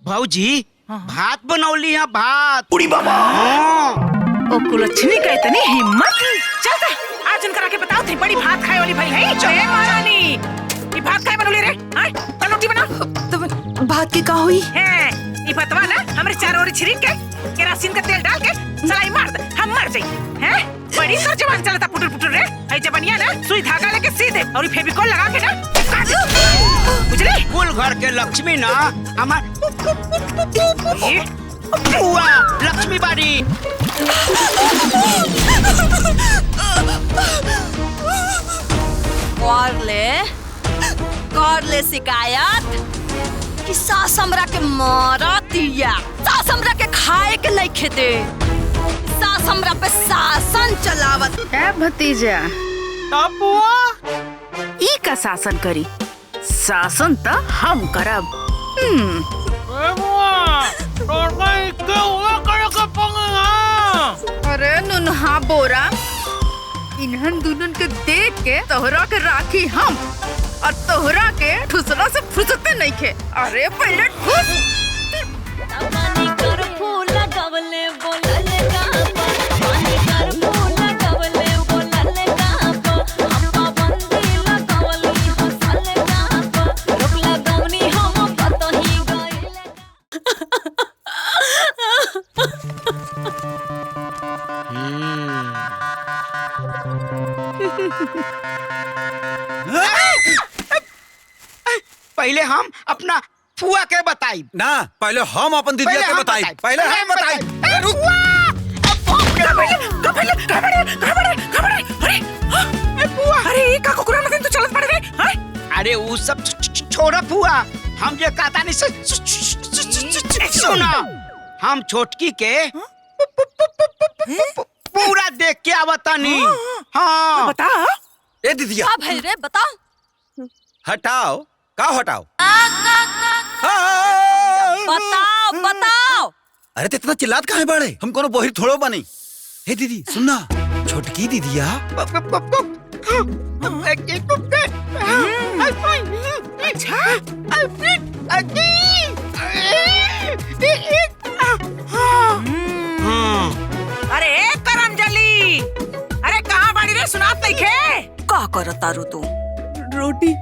भौजी भात बनौली है भात। उड़ी बाबा ओ कुलच्छनी का इतनी हिम्मत। चल आज उनकरा के बताओ थे बड़ी भात खाए वाली भाई है। जय महारानी ये भात खाए बनौली रे। हां चल रोटी बना। तो भात की का हुई है ये बतवा ना हमरे चार ओरी छिड़क के केरासिन का तेल डाल के सलाई मार दे हम मर जाई हैं। बड़ी सर जवान चलता पुटर पुटर रे। है जबनिया ना सुई धागा लेके सीधे और फेविकोल लगा के ना काट बुझले। कुल घर के लक्ष्मी ना हमार बुआ लक्ष्मी बाड़ी। कर ले शिकायत कि सास हमरा के मारा दिया, सास हमरा के खाए के नहीं खेते, सास हमरा पे शासन चलावत। ए भतीजा बुआ ई का शासन करी, शासन तो हम करब। अरे नुनहा बोरा इन्हन दुल्हन के देख के तोहरा के राखी हम और तोहरा के ठुसला से फुर्सते नहीं खे। अरे पहले ठुस पहले हम अपना फुआ के बताई ना, पहले हम अपन दीदिया के बताई। पहले हम बताई। अरे का कुकुरा मत तो चलत पड़ गए। अरे वो सब छोड़ा फुआ, हम ये कहता नहीं से सुना। हम छोटकी के पूरा देख के आवता नहीं। हाँ बता ए दीदिया का भाई रे बताओ। हटाओ का हटाओ। बताओ बताओ। अरे तो इतना चिल्लात काहे बड़े, हम कोनो बोहिर थोड़ो बनी। हे दीदी सुनना, छोटकी दीदिया अरे करम जली, अरे कहाँ बाड़ी रे सुनात नहीं खे। का करत तारू तू? रोटी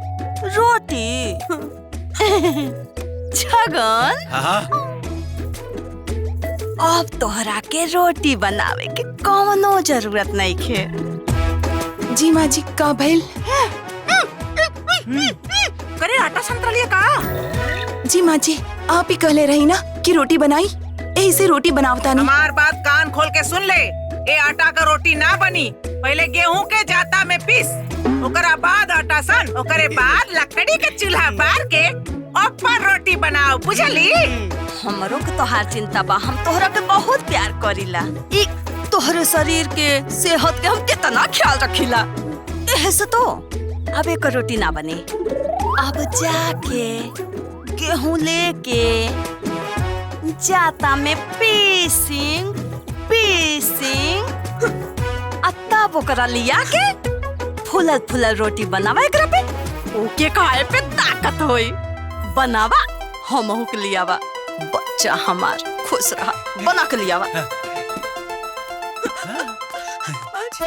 रोटी छगन हाँ अब तोहरा के रोटी बनावे के कौनो जरूरत नहीं खे। जी माँ जी का भइल? करे आटा संतरा लिया का? जी माँ जी आप ही कहले रही ना कि रोटी बनाई, यही से रोटी बनावता नहीं। हमार बात कान खोल के सुन ले। ए आटा का रोटी ना बनी, पहले गेहूं के जाता में पीस, ओकरा बाद आटा सन, ओकरे बाद लकड़ी के चूल्हा बार के ऊपर रोटी बनाओ, बुझली? हमरो के तोहार चिंता बा, हम तोहरा के बहुत प्यार करीला। ई तोहरे शरीर के सेहत के हम कितना ख्याल रखीला, एहे से तो अब एक रोटी ना बने। अब जाके गेहूं लेके जाता में पीसिंग तब ओकरा लिया के फुलल फुलल रोटी बनावा, एकरा पे ओके खाए पे ताकत होई। बनावा हमहू के लियावा, बच्चा हमार खुश रहा, बना के लियावा।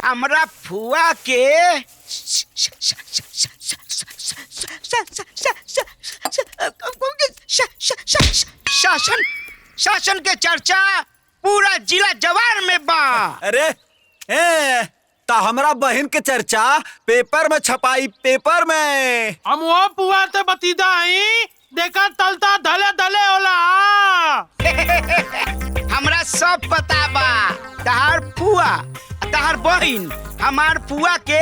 हमरा फुआ के शासन के चर्चा पूरा जिला जवार में बा। अरे ता हमरा बहन के चर्चा पेपर में छपाई, पेपर में। हम वो पुआ ते बतीदा आई देखा तलता धले धले होला। हमरा सब पता बा, तहार फुआ तहार बहन हमार फुआ के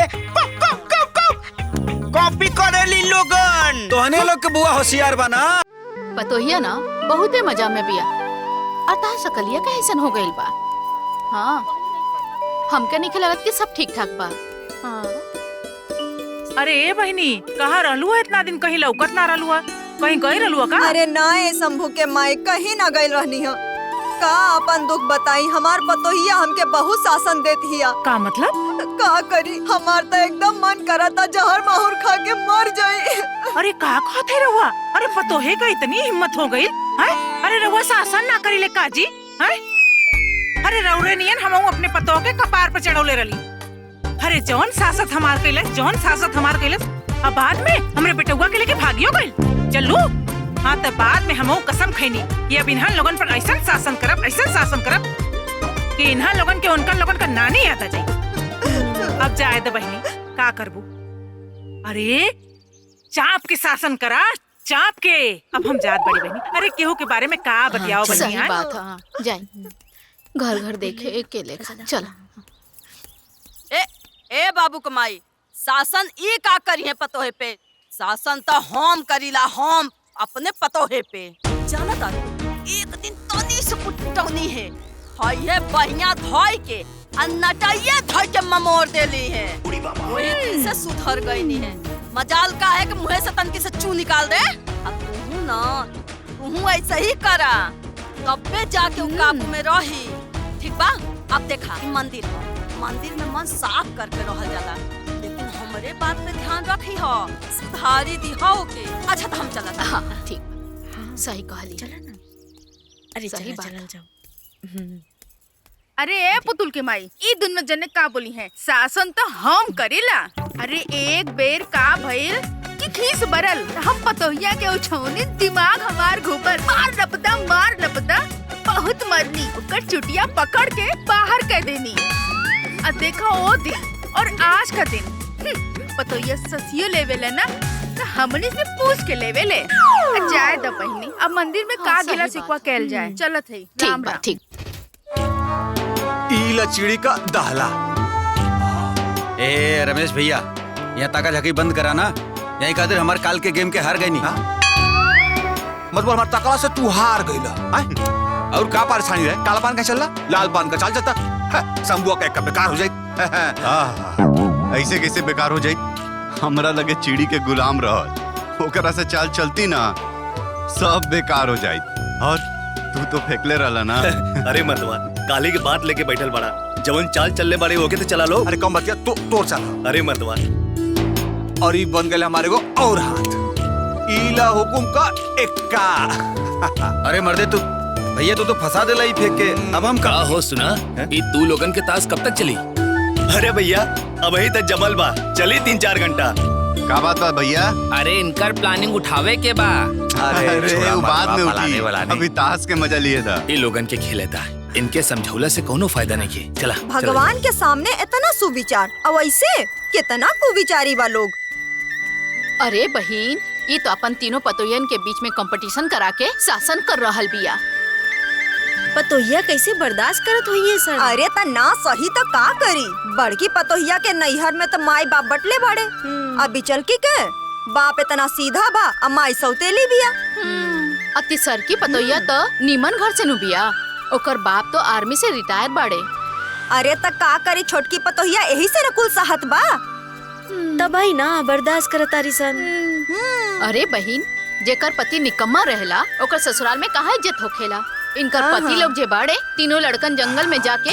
कॉपी करेली लोगन। तोहने लोग के बुआ होशियार बना। पतोहिया ना बहुते मजा में बिया, अतः सकलिया का ऐसन हो गइल बा। हाँ हमके नहीं लगत कि सब ठीक ठाक बा। हाँ अरे ए बहनी कहाँ रहलुआ इतना दिन, कहीं लौकत ना रहलुआ, कहीं गई रहलुआ का? अरे ना ए शंभू के माई कहीं ना गई रहनी है। का अपन दुख बताई, हमार पतोहिया हमके बहुत शासन देती है। का मतलब? का करी, हमार तो एकदम मन करा था जहर माहौर खा के मर जाए। अरे का खाते रहुआ? अरे पतोहे का इतनी हिम्मत हो गई है? अरे रउआ शासन ना करी ले काजी, हैं? अरे रउरे नियन हम अपने पतों के कपार पर चढ़ौले रली। अरे जौन सासत हमार कैलस, अब बाद में हमरे बेटुआ के लेके भागियो गइल। चलू हाँ तो बाद में हम कसम खैनी कि अब इन्हां लोगन पर ऐसा शासन करब कि इन्हां लोगन के उनका लोगन का नानी आता जाए। अब जाए तो बहनी का करबू? अरे चाप के शासन करा, चाप के। अब हम जात बड़ी बहनी। अरे केहू के बारे में का बतियाओ बहनी? सही बात है। जाए घर घर देखे अकेले चल। ए बाबू कमाई, शासन ई का करिए पतोहे पे? शासन तो हम करीला, हम अपने पतोहे पे। जाना तारू, एक दिन तनी से कुटौनी है, हाये बढ़िया धोई के अन्नटाइये धोई के ममोर देली है। वही दिन से सुधर गई नहीं है। मजाल का है कि मुँह से तनकी से चू निकाल दे। अब तू ऐसा ही करा, तब्बे जाके उ काबू में रही। ठीक बा? अब देखा मंदिर में मन साफ करके रहल जाला, लेकिन हमरे बात पे ध्यान रखी हो, सुधारी दी हो के। अच्छा तो हम चलत। हाँ ठीक, सही कहली। चला ना। अरे सही चला बात। जाओ। अरे ए पुतुल के माई, ई दुनो जने का बोली है? शासन तो हम करेला। अरे एक बेर का भइल कि खीस बरल, हम पतोहिया के उछौनी दिमाग हमार घूपर मार लपदा बहुत मरनी। ओकर चुटिया पकड़ के बाहर कर देनी। अब देखो वो दिन और आज का दिन, पतोहिया ससियो लेवेले ना तो हमनी से पूछ के लेवेले। जाए द बहनी, अब मंदिर में का गिला सिकवा कैल जाए। चलत है। राम राम। ठीक। ईला चिड़ी का दहला। ए रमेश भैया, यहाँ ताका झाकी बंद करा ना। यही खातिर हमारे काल के गेम के हार गई नहीं। मतलब हमारे तकला से तू हार गई। और का परेशानी है? काला पान का चल रहा, लाल पान का चल जाता। शंभुआ का एक बेकार हो जाए। ऐसे कैसे बेकार हो जाए? हमरा लगे चिड़ी के गुलाम रहल, ओकरा से चाल चलती ना सब बेकार हो जाए। और तू तो फेंकले रहला ना। अरे मतवा काली के बात लेके बैठल बड़ा, जवन चाल चलने बड़े होके तो चला लो। अरे कम बतिया तो तोर चला। अरे मतवा और ये बन गए हमारे को और हाथ। ईला हुकुम का इक्का। अरे मर्दे तू भैया तो फंसा देला ही फेंक के। अब हम का हो सुना, ये तू लोगन के ताश कब तक चली? अरे भैया अब ही तक जमल बा, चली 3-4 घंटा। का बात बा भैया? अरे इनकर प्लानिंग उठावे के बा। अरे वो बाद में उठी, अभी ताश के मजा लिए था। ये लोगन के खेले था, इनके समझौला से कोनो फायदा नहीं की। चला भगवान के सामने इतना सुविचार और वैसे कितना कुविचारी बा लोग। अरे बहिन, ये तो अपन तीनों पतोहियन के बीच में कंपटीशन करा के शासन कर रहल बिया। पतोहिया कैसे बर्दाश्त करत हुई है सर? अरे ता ना सही तो का करी? बड़की पतोहिया के नैहर में तो माई बाप बटले बड़े। अब बिचलकी के बाप इतना सीधा बा, अम्माई सौतेली बिया। अति सर की पतोहिया तो नीमन घर से नु बिया, ओकर बाप तो आर्मी से रिटायर बाड़े। अरे त का करी छोटकी पतोहिया, यही से न कुल सहत बा। तबाही ना बर्दाश्त करत तारी सन। अरे बहिन, जेकर पति निकम्मा रहेला ओकर ससुराल में कहाँ इज्जत होखेला। इनकर पति लोग जे बाड़े, तीनों लड़कन जंगल में जाके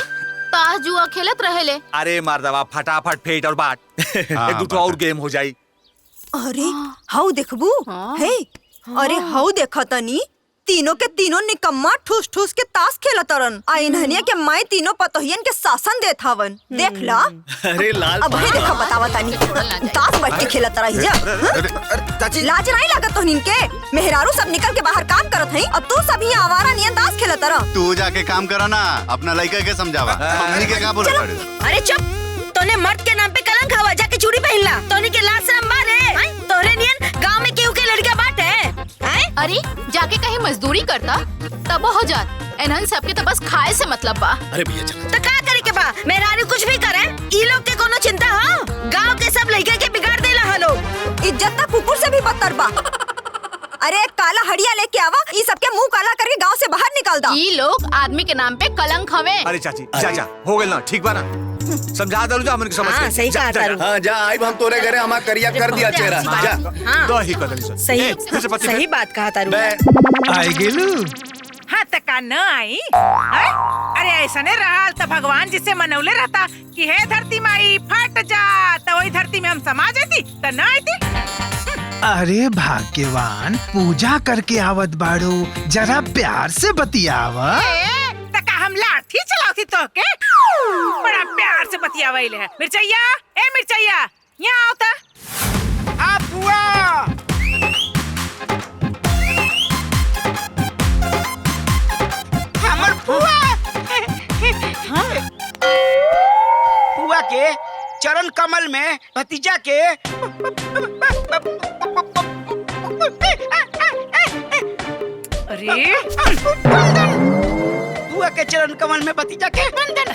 ताश जुआ खेलत रहेले। अरे मर्दवा फटाफट फेंट और बाट। एक दूसरा और गेम हो जाई। अरे हाउ देखबू? हे अरे हाउ देखा तनी, तीनों के तीनों निकम्मा ठूस ठूस के ताश खेलत रन। आ इन्हनिया के माई तीनों पतोहियन के शासन देत हवन। देख ला। अरे लाल अब हे देखा बतावा तनी, ताश बैठ के खेलत रही जा। चाची लाज नहीं लागत तो इनके? मेहरारू सब निकल के बाहर काम करत हई और तू सब यहाँ आवारा नियन ताश खेलत रह। तू जाके काम करा ना, अपना लड़का के समझावा। हमनी के का बोलत बाड़े? अरे चुप, तोने मर्द के नाम पे कलंक हवा, जाके चूड़ी पहन ला। तोने के लाज शर्म मारे। तोरे नियन गांव में केहू के लड़का बाटे हैं? अरे जाके कहीं मजदूरी करता तब हो जात। इन्हन सबके तो बस खाए से मतलब बा। अरे भैया चला। तो का करे के बा? मेहरारू कुछ भी करे, ई लोग के कोनो चिंता हो? गांव के सब लड़के के बिगाड़ देला हलो। इज्जत तक कुकुर से भी बदतर बा। अरे काला हड़िया लेके आवा, ई सबके मुंह काला करके गांव से बाहर निकाल दा। ये लोग आदमी के नाम पे कलंक हवे। अरे चाची जा हो गए ना, ठीक बा ना? समझा दलू जा, हमन के समझ के। सही कहा तारू। हाँ जा, आइब हम तोरे घरे, हमार करिया कर दिया चेहरा। जा दो ही कदली सर। सही बात कहा तारू। आई गेलू। हाँ तका न आई। अरे ऐसा नहीं रहा तो भगवान जिससे मनौले रहता कि हे धरती माई फट जा, तो वही धरती में हम समा जाती तो न आती। अरे भाग्यवान, पूजा करके आवत बाड़ू, जरा प्यार से बतियावा। तका हम लाठी चलाती तो के बड़ा प्यार से बतियावैले है। मिर्चैया, ए मिर्चैया, यहाँ आओ ता। आ बुआ, हमर बुआ। बुआ के चरण कमल में भतीजा के अरे बुआ के चरण कमल में भतीजा के बंधन।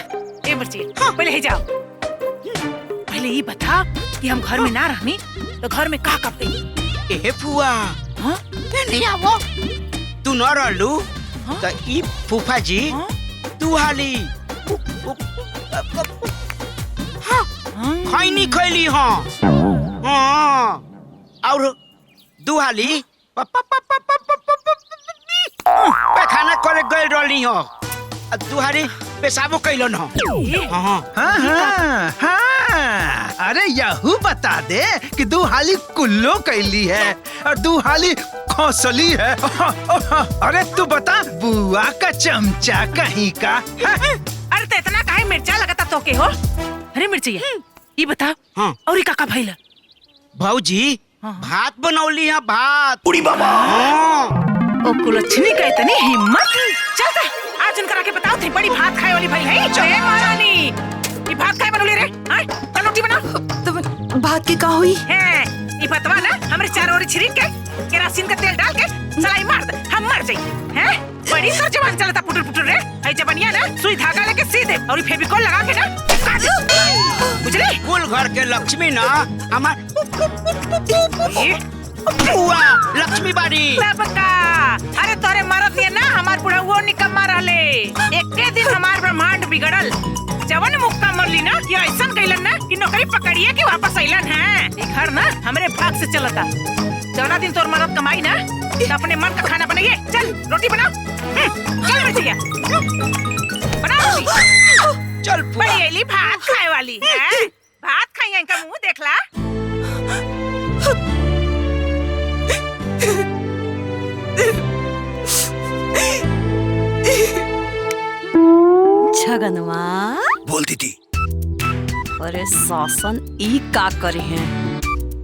ए मिर्चैया, पहले ही जाओ। पहले ये बता कि हम घर में ना रहनी तो घर में का कब गई? ए बुआ, हाँ? नहीं आवो। तू न रहलू तो ई फूफा जी तू हाली खैनी खैली हाँ और दुहाली पैखाना करे गए रहली हो, दुहारी पेशाबो कैलन हो। अरे यहू बता दे कि दुहाली कुल्लो कैली है और दुहाली खोसली है। अरे तू बता, बुआ का चमचा कहीं का। अरे तो इतना काहे मिर्चा लगता तो के हो? अरे मिर्चैया, ये बता और का का भइला? भौजी भात बनौली है, भात। उड़ी बाबा। ओ कुलच्छनी का इतनी हिम्मत। चल आज उनकरा के बताओ थे बड़ी भात खाए वाली भइल है। जय महारानी, ये भात खाए बनौली रे? हां, कल रोटी बना। तो भात की का हुई है? ये बतवा ना हमरे चार ओरी छिड़क के केरासिन का तेल डाल के सलाई मार दे, हम मर जाई। हैं? बड़ी सर जवान चलता पुटुर पुटुर रे। है जबनिया ना सुई धागा लेके सीधे और फेविकोल लगा के ना काट दे। बुझली? कुल घर के लक्ष्मी ना हमार बुआ लक्ष्मी बाड़ी। सबका। अरे तोरे मरत ये ना हमार बुढ़ा वो निकम्मा रहले। एक दिन हमार ब्रह्मांड बिगड़ल। जवन मुक्का मरली ना ये ऐसा कैलन ना कि नौकरी पकड़िए कि वापस अइलन है। ये घर ना हमरे भाग से चलता। जवना दिन तोर मरद कमाई ना तो अपने मन का खाना बनाइए। चल रोटी बनाओ। चल मिर्चैया बनाओ रोटी। चल बड़ी एली भात खाए वाली है। भात खाइए इनका मुंह देखला। छगनवा बोलती थी। अरे शासन ई का करे हैं?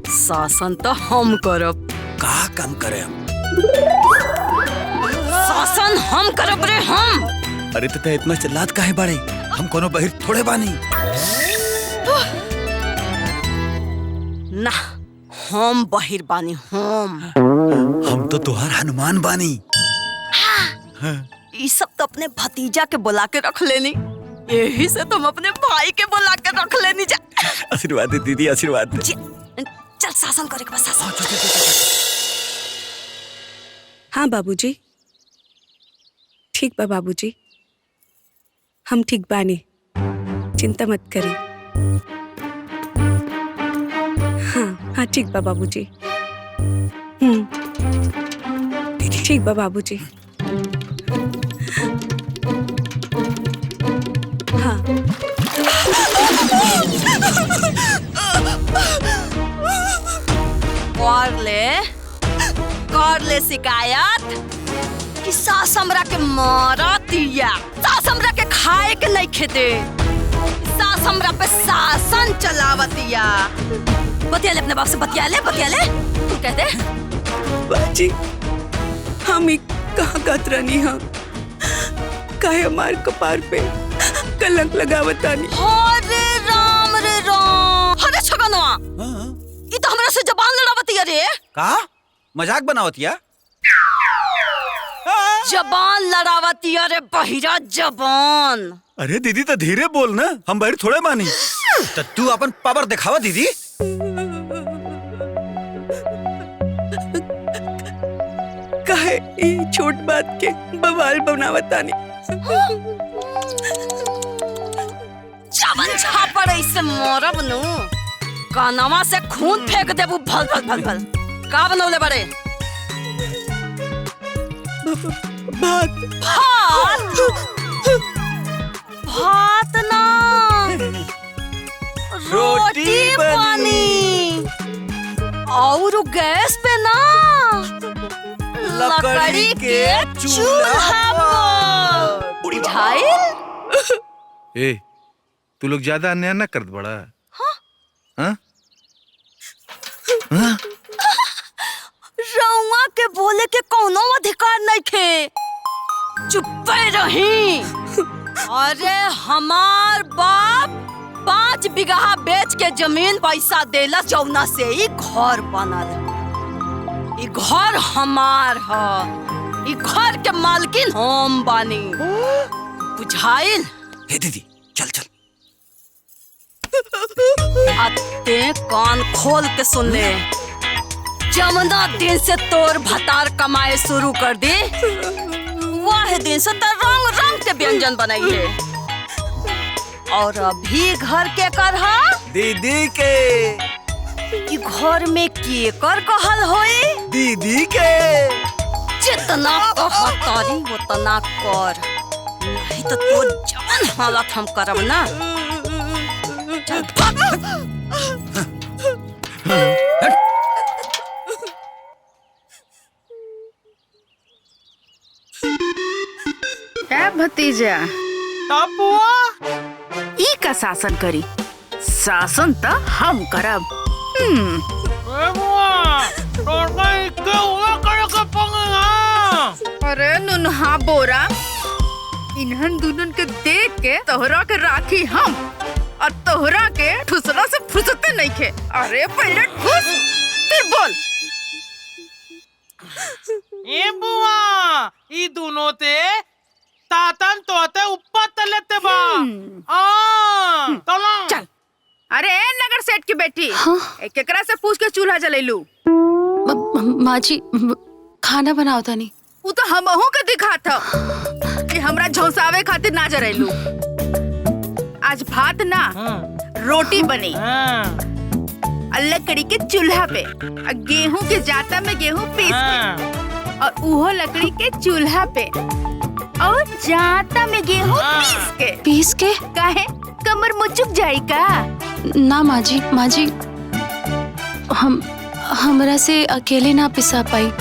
शासन तो हम करब। का काम करे हम? शासन हम करब रे हम। अरे तो इतना चिल्लात काहे बाड़े? हम कोनो बहिर थोड़े बानी। ना हम बहिर बानी हम तो तुहार हनुमान बानी। ये सब तो अपने भतीजा के बुला के रख लेनी। यही से तुम अपने भाई के बुला के रख लेनी। जा आशीर्वाद दे दीदी, आशीर्वाद दे। चल शासन करे के बस शासन। हाँ बाबूजी, ठीक बा बाबूजी, हम ठीक बानी, चिंता मत करी। हाँ हाँ ठीक बा बाबूजी। ठीक बा बाबूजी। हाँ कर ले शिकायत कि सास हमरा के मारा दिया, सास हमरा के खाए के नहीं खेते, सास हमरा पे शासन चलावतिया। बतिया ले अपने बाप से, बतिया ले तू कह दे। बाजी हम ही कहाँ कतरानी हम काहे हमार कपार पे कलंक लगावतानी। अरे राम रे राम। अरे छगनवा ये तो हमरा से जबान लड़ावतिया रे। का मजाक बनावतिया? जबान लड़ावतिया रे बहिरा जबान। अरे दीदी तो धीरे बोल ना, हम बहिर थोड़े मानी। तो तू अपन पावर दिखावा दीदी। काहे ये छोट बात के बवाल बनावतानी। जवन छापड़ ऐसे मोरब नु कानवा से खून फेंक देबू भल भल भल भल। का बनौले बड़े? भात भात भात ना रोटी बनी। और गैस पे ना, लकड़ी के चूल्हा पर। बुझाइल? ए, तू लोग ज्यादा अन्याय न करत बड़ा। हाँ? रउआ के बोले के कोनो अधिकार नहीं खे। चुप्पे रही। अरे हमार बाप 5 बीघा बेच के जमीन पैसा देला, जौना से ही घर बनल। ई घर हमार ह। ई घर के मालकिन हम बानी। बुझाइल? हे दीदी चल चल। आते कान खोल के सुन ले। जमना दिन से तोर भतार कमाए शुरू कर दी, वह दिन से तो रंग रंग के व्यंजन बनाई है। और अभी घर के कर हा? दीदी के। ई घर में के कर कहल होई? दीदी के। जितना कहतारी उतना कर, नहीं तो तोर जवन हालत हम करब ना। चल भाग। क्या भतीजा? बुआ ई का शासन करी? शासन तो हम करब। अरे नुनहा बोरा, इन्हन दुल्हन के देख के तोहरा के राखी हम, और तोहरा के ठुसला से फुर्सते नहीं खे। अरे पहले ठुस फिर बोल। ए बुआ, ई दोनों ते तातन तोते ऊपर तलेते बा। चल। अरे नगर सेठ की बेटी, एक एकरा से पूछ के चूल्हा जलेलू। माँ जी खाना बनाओ था नहीं। वो तो हमहू के दिखा था कि हमरा झौसावे खातिर ना जरेलू। आज भात ना रोटी बनी, लकड़ी के चूल्हा पे, गेहूं के जाता में गेहूं पीस के, और उहो लकड़ी के चूल्हा पे, और जाता में गेहूं पीस के काहे कमर मुचुक जाई का? ना माँ जी हमरा से अकेले ना पिसा पाई।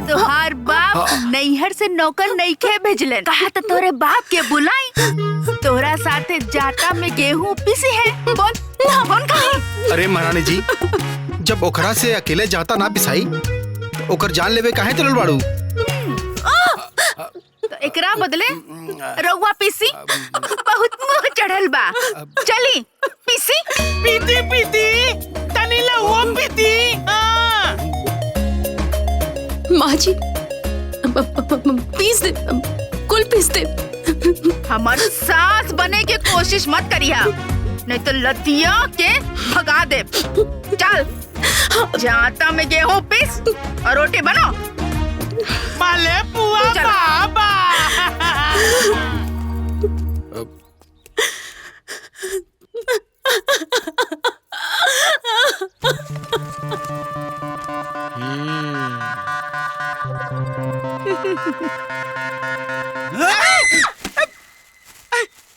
तोहार बाप नैहर से नौकर नइखे भेजलन, कहा तो तोरे बाप के बुलाई, तोरा साथे जाता में गेहूं पीसी है। बोल कौन कही? अरे महारानी जी, जब ओखरा से अकेले जाता ना पिसाई, तो ओकर जान लेवे काहे चलल बाड़ू? तो एकरा बदले रउआ पीसी, बहुत मुंह चढ़ल बा। चली पीसी। पीती पीती तनी लहुआ पीती। माँ जी पीस दे, कुल पीस दे। हमार सास बने के कोशिश मत करिया, नहीं तो लतिया के भगा दे। चल जाता में गेहूं पीस और रोटी बनो। माले बुआ बाबा।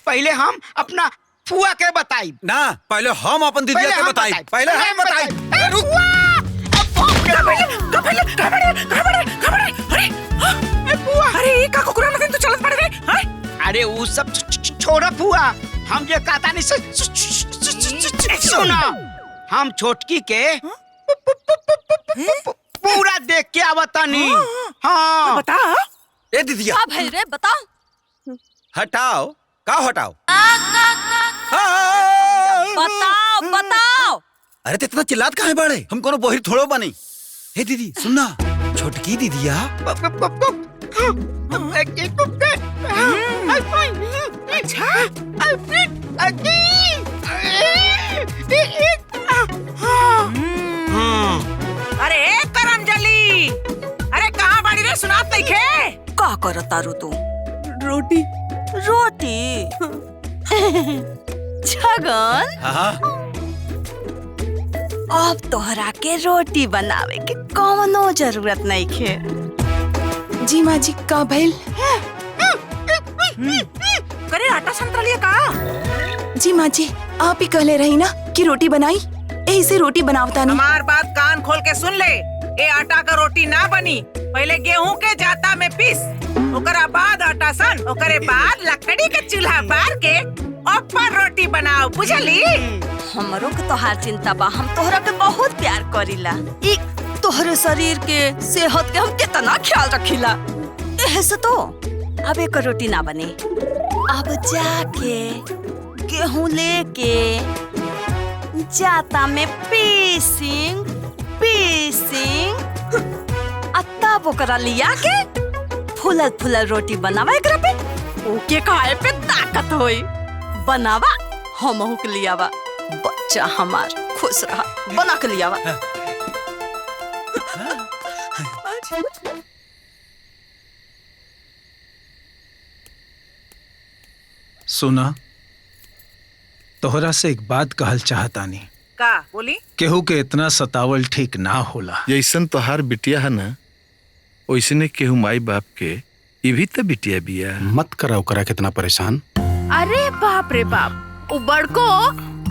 पहले हम अपना फुआ के बताई ना, पहले हम अपन दीदिया के बताई। पहले हम बताई। अरे वो सब छोड़ा फुआ, हम ये कहता नहीं सुना। हम छोटकी के पूरा देख के आवता नहीं। हाँ बता। ए दीदिया क्या भाई रे बताओ। हटाओ का हटाओ? बताओ बताओ। अरे तो इतना चिल्लात काहे बड़े? हम कोनो बोहिर थोड़ो बनी। हे दीदी सुनना, छोटकी दीदिया अरे करम जली, अरे कहाँ बाड़ी रे? सुनात नहीं खे? का कर तारू तू? रोटी रोटी। छगन हाँ अब तोहरा के रोटी बनावे के कौनो जरूरत नहीं खे। जी माँ जी का भइल? करे आटा संतरा लिया का? जी माँ जी आप ही कहले रही ना कि रोटी बनाई, यही से रोटी बनावता नहीं। हमार बात कान खोल के सुन ले। ये आटा का रोटी ना बनी, पहले गेहूं के जाता में पीस, ओकरा बाद आटा सन, ओकरे बाद लकड़ी के चूल्हा बार के ऊपर रोटी बनाओ, बुझली? हमरो के तोहार चिंता बा, हम तोहरा के बहुत प्यार करीला। ई तोहरे शरीर के सेहत के हम कितना ख्याल रखीला। एहे से तो अब एक रोटी ना बने। अब जाके गेहूं लेके जाता में पीसिंग तब ओकरा लिया के फुलल फुलल रोटी बनावा एकरा पे, ओके खाए पे ताकत होई। बनावा हमहू के लियावा, बच्चा हमार खुश रहा, बना के लियावा। सुना, तोहरा से एक बात कहल चाहतानी। का बोली? केहू के इतना सतावल ठीक ना होला। जैसन तोहार बिटिया है ना, वैसने केहू माई बाप के ये भी तो बिटिया बिया। मत करा करा कितना परेशान। अरे बाप रे बाप, वो बड़को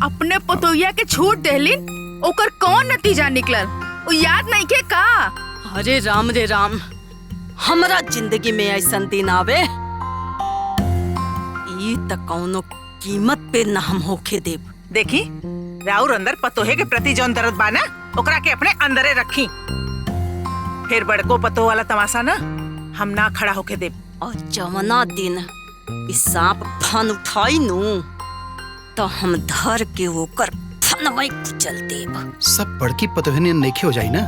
अपने पतोहिया के छूट देहलिन, ओकर कौन नतीजा निकलल वो याद नहीं के का? अरे राम रे राम, हमरा जिंदगी में ऐसा दिन आवे ई त कौनो कीमत पे ना हम होके देब। देखी, राउर अंदर पतोहे के प्रति जौन दर्द बा ना, ओकरा के अपने अंदरे रखी। फिर बड़को पतो वाला तमाशा ना हम ना खड़ा होके देब। और जवना दिन ई सांप फन उठाई नु तो हम धर के ओकर फनवाई कुचल देब। सब बड़की पतोहनी नेखे हो जाई ना।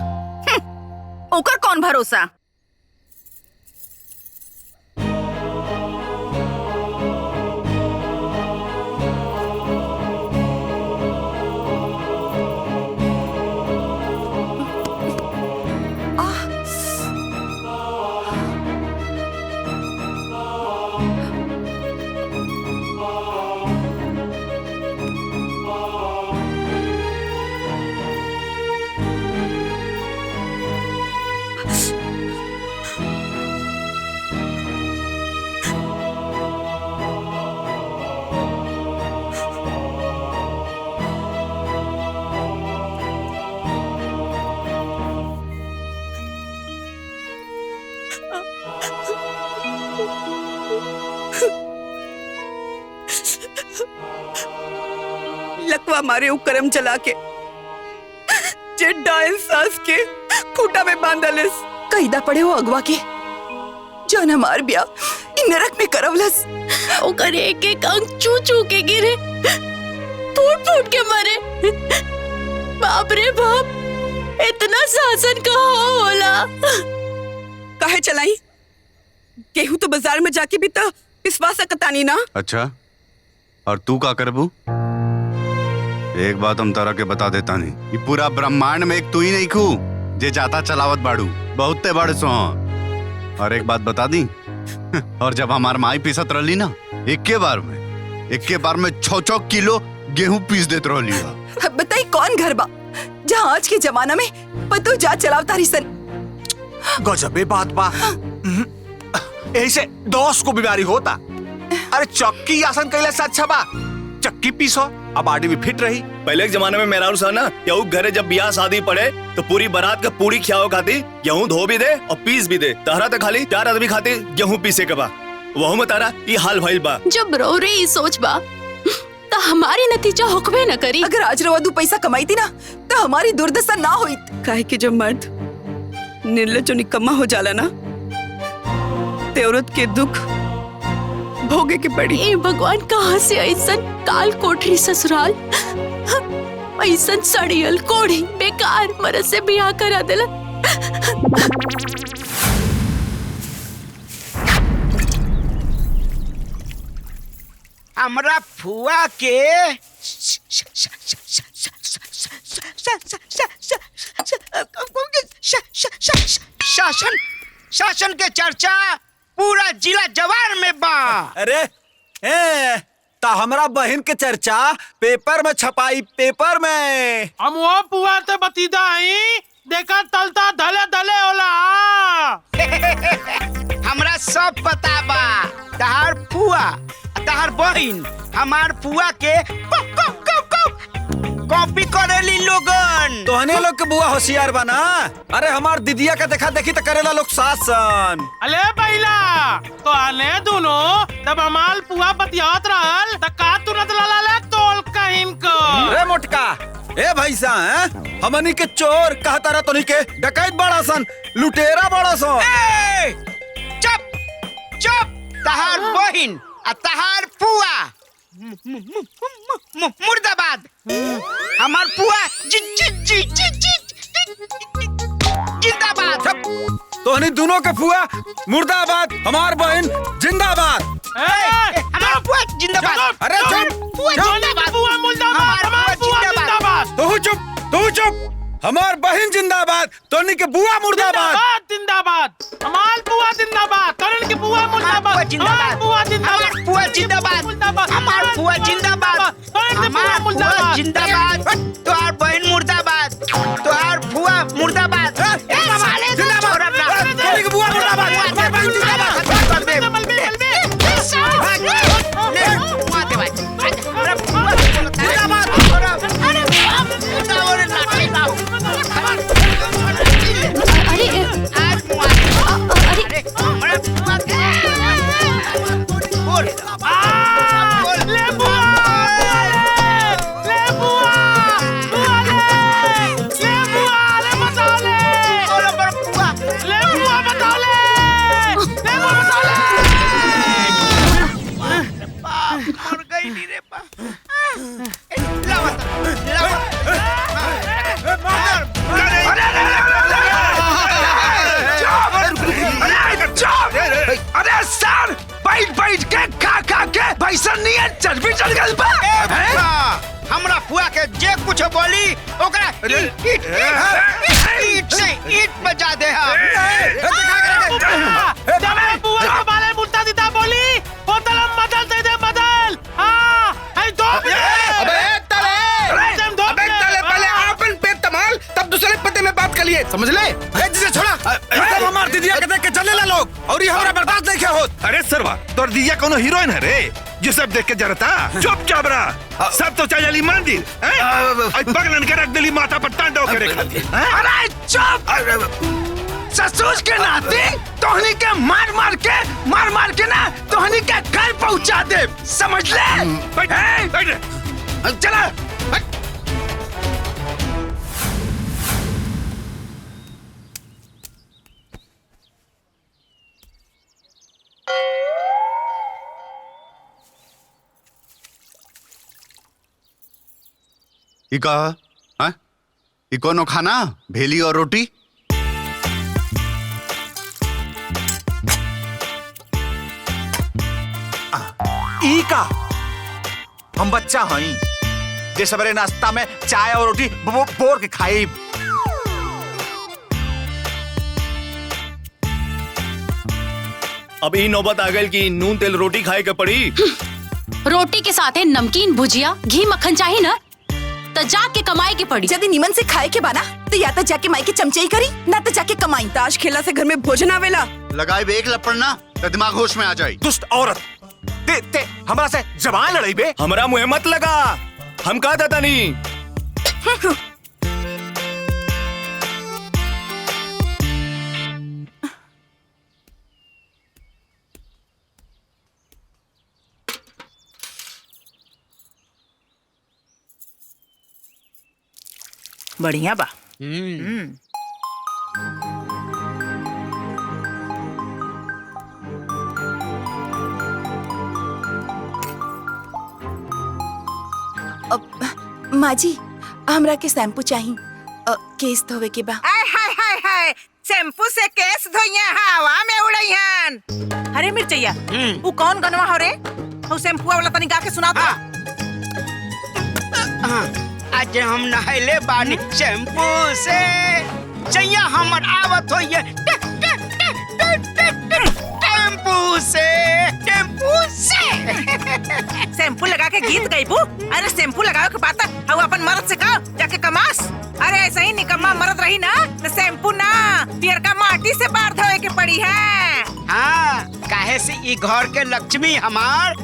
ओकर कौन भरोसा? लकवा मारे करम चला के जे डायन सास के खूटा में बांधलस। कैदा पड़े हो अगवा के जौन हमार ब्याह इन नरक में करवलस। ओकर एक एक अंग चू चू के गिरे, फूट फूट के मरे। बाप रे बाप, इतना शासन कहाँ होला? काहे चलाई? गेहूं तो बाजार में जाके भी तो पिसवा सकतानी ना। अच्छा, और तू का करबू? एक बात हम तारा के बता देता नहीं, ये पूरा ब्रह्मांड में एक तू ही नहीं खू जे जाता चलावत बाड़ू, बहुते बड़ सो। और एक बात बता दी, और जब हमार माई पीसत रही ना, एक के बार में 6-6 किलो गेहूं पीस देत रही। बताई कौन घर बा जहाँ आज के जमाना में पतो जा चलावता रही सन। गजबे बात बा। ऐसे दोस्त को बीमारी होता। अरे चक्की आसन कैला से अच्छा बा चक्की पीसो, अब बॉडी भी फिट रही। पहले के जमाने में मेहरारू सा ना, गेहूं घरे जब ब्याह शादी पड़े तो पूरी बारात का पूरी खियाओ खाती, गेहूं धो भी दे और पीस भी दे। तारा तो खाली 4 आदमी खाते गेहूं पीसे के बा, वहू में तारा ये हाल भइल बा। जब रो रही सोच बा तो हमारी नतीजा होकबे न करी। अगर आज रवा 2 पैसा कमाई थी ना तो हमारी दुर्दशा ना हुई। काहे कि जब मर्द निर्लज और निकम्मा हो जाला ना, ते औरत के दुख भोगे के पड़ी। ए भगवान, कहाँ से ऐसन काल कोठरी ससुराल, ऐसन सड़ियल कोढ़ी बेकार मरद से बियाह करा देला। हमरा फुआ के शासन के चर्चा पूरा जिला जवार में बा। अरे ता हमरा बहन के चर्चा पेपर में छपाई, पेपर में। हम वो पुआ ते बतीदा आई, देखा तलता धले धले होला। हमरा सब पता बा। तहार फुआ, तहार बहन हमार फुआ के कॉपी करेली लोगन। तोहने लोग के बुआ होशियार बना। अरे हमार दीदिया का देखा देखी तो करेला लोग शासन। अले पहिला तो आने दोनों तब हमाल पुआ बतियात रहल त का तुरंत लला तोल कहिन को। ए मोटका, ए भैसा हैं? हमनी के चोर कहता रहा तोनी के डकैत बड़ा सन, लुटेरा बड़ा सन। चुप चुप, तहार बहिन आ तहार पुआ मुर्दाबाद। हमार पुआ जिंदाबाद। तोहनी दोनों के फुआ मुर्दाबाद, हमार बहन जिंदाबाद। हमार पुआ जिंदाबाद। अरे चुप, पुआ जिंदाबाद। पुआ मुर्दाबाद, हमार पुआ जिंदाबाद। तू चुप, हमार बहन जिंदाबाद, तोहनी के बुआ मुर्दाबाद। जिंदाबाद, हमार पुआ जिंदाबाद, तोहनी के बुआ मुर्दाबाद। जिंदाबाद, पुआ जिंदाबाद, पुआ जिंदाबाद, हमार पुआ जिंदाबाद, हमार पुआ जिंदाबाद, तोहार बहन मुर्दाबाद, तोहार पुआ मुर्दाबाद। तोहनी के बुआ मुर्दाबाद, हमार बहन जिंदाबाद। अरे सर, बैठ के खा के भैसा नहीं चर्बी चढ़ गई बा। हमरा फुआ के जे कुछ बोली ओकरा ईट से ईट बजा दे। पुआ के बाले मुर्दा दीदा बोली बोतल बदल दे बदल। हां आई दो अबे तले पहले अपन पेट तमाल, तब दूसरे पते में बात करिए, समझ ले। जिसे छोड़ा, सब हमार दीदिया के देख के चले ला लोग, और ये हमरा बर्बाद नहीं क्या होत। अरे सरवा, तोर दीदिया कोनो हीरोइन है रे, जो सब देख के जरता। चुपचाप रहा, सब तो चली मंदिर पगलन के रख दिली माथा पर तांडव करे खातिर। अरे चुप, ससुर के नाते तोहनी के मार मार के ना तोहनी के घर पहुंचा दे, समझ ले। चला ई का हाँ? ई कोनो खाना भेली और रोटी? ई का हम बच्चा हई जे सवेरे नाश्ता में चाय और रोटी बोर के खाई। अब ई नौबत आ गई कि नून तेल रोटी खाए के पड़ी। रोटी के साथ नमकीन भुजिया घी मक्खन चाहिए ना, तो जाके कमाई के पड़ी। यदि निमन से खाए के बाना तो या तो जाके माई के चमचे ही करी, ना तो जाके कमाई। ताश खेला से घर में भोजन आवेला। लगाए एक लपड़ ना तो दिमाग होश में आ जाए। दुष्ट औरत, ते हमरा से जबान लड़ाई बे। हमरा मुँह मत लगा, हम कहा था नहीं। बढ़िया बा। माँ जी, हमरा के शैम्पू चाहिए, केस धोवे के बा। आय हाय हाय हाय, शैम्पू से केस धोइया हवा में उड़ैहन। अरे मिर्चैया, वो कौन गनवा हो रे? वो शैम्पू वाला तनी गा के सुना था। आज हम नहले बानी शैम्पू से, चैया हमर आवत होइए टेम्पू से। शैम्पू लगा के गीत गईबू? अरे शैम्पू लगाओ के बात हम अपन मर्द से कहो जाके कमास। अरे ऐसा ही निकम्मा मर्द रही ना तो शैम्पू ना पियर का माटी से बार धोए के पड़ी है। हाँ, काहे से ई घर के लक्ष्मी हमार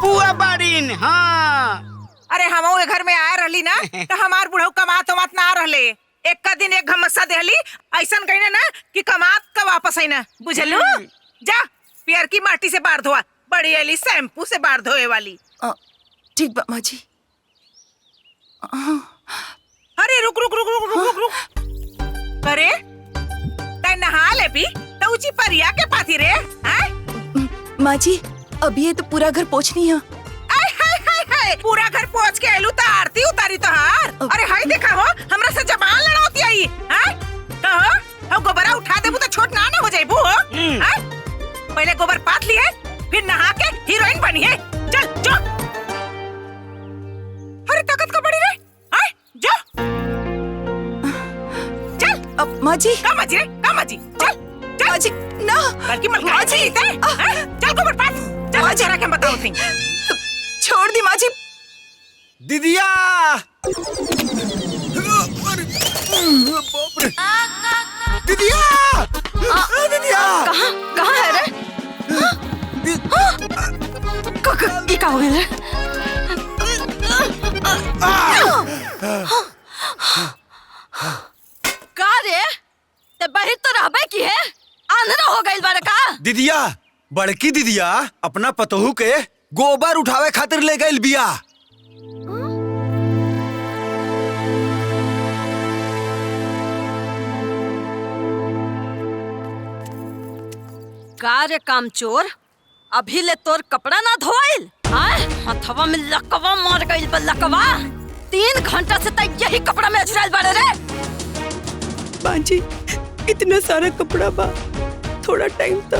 पुआ बारीन। हाँ, अरे हम वो घर में आए रहली ना तो हमार बुढ़ऊ कमात वमात ना आ रहले। एक का दिन एक घमस्सा देहली ऐसन कहीं ना कि कमात का वापस आई ना, बुझलू? जा पियर की माटी से बाढ़ धोआ, बड़ी एली शैम्पू से बाढ़ धोए वाली। ठीक बा माँ जी। अरे रुक रुक रुक रुक रुक रुक रुक। अरे तै नहा ले भी तो ऊंची परिया के पाथी रे। माँ जी अभी ये तो पूरा घर पोछनी है। पूरा घर पोछ के एलू तो आरती उतारी तो हार। अरे हाय देखा हो हमरा से जबान लड़ाती आई। कहो हम गोबरा उठा देबू तो छोट ना हो जाइबू हो। पहले गोबर पात लिए फिर नहा के हीरोइन बनी है। चल जो। अरे ताकत का बड़ी रे। जो चल। अब माँ जी का माँ जी रे, का माँ जी? चल चल माँ जी ना। बल्कि माँ जी चल गोबर पात। चल जरा के बताओ थी। छोड़ दी माँ जी। दीदिया दीदिया दीदिया कहाँ है रे? क्या हो गया? का रे? ते बहिर तो रहबे की है? आंधरा हो गइल बारे का? दीदिया बड़की दीदिया अपना पतोहू के गोबर उठावे खातिर ले गइल बिया। का रे कामचोर, अभी ले तोर कपड़ा ना धोइल? हथवा में लकवा मार गइल बा लकवा। 3 घंटा से तक यही कपड़ा में अजराइल बाड़े रे। माँ जी इतना सारा कपड़ा बा, थोड़ा टाइम तो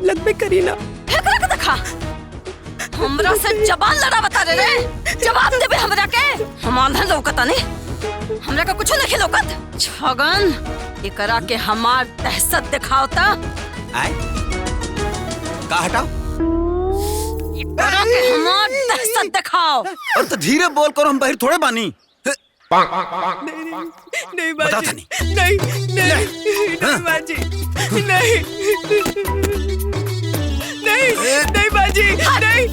लगबे करी ना। फेंक रख देखा, हमरा से जबान लड़ा बता रे। जवाब देबे हमरा के। हम आंधन लौकता नहीं, हमरा का कुछ नहीं लौकत। छगन एकरा के हमार दहशत दिखावता। का हटाओ? एकरा के हमार दहशत दिखाओ। और तो धीरे बोल कर, हम बाहर थोड़े बानी। नहीं माँ बता जी नहीं। नहीं माँ जी नहीं नहीं माँ जी नहीं।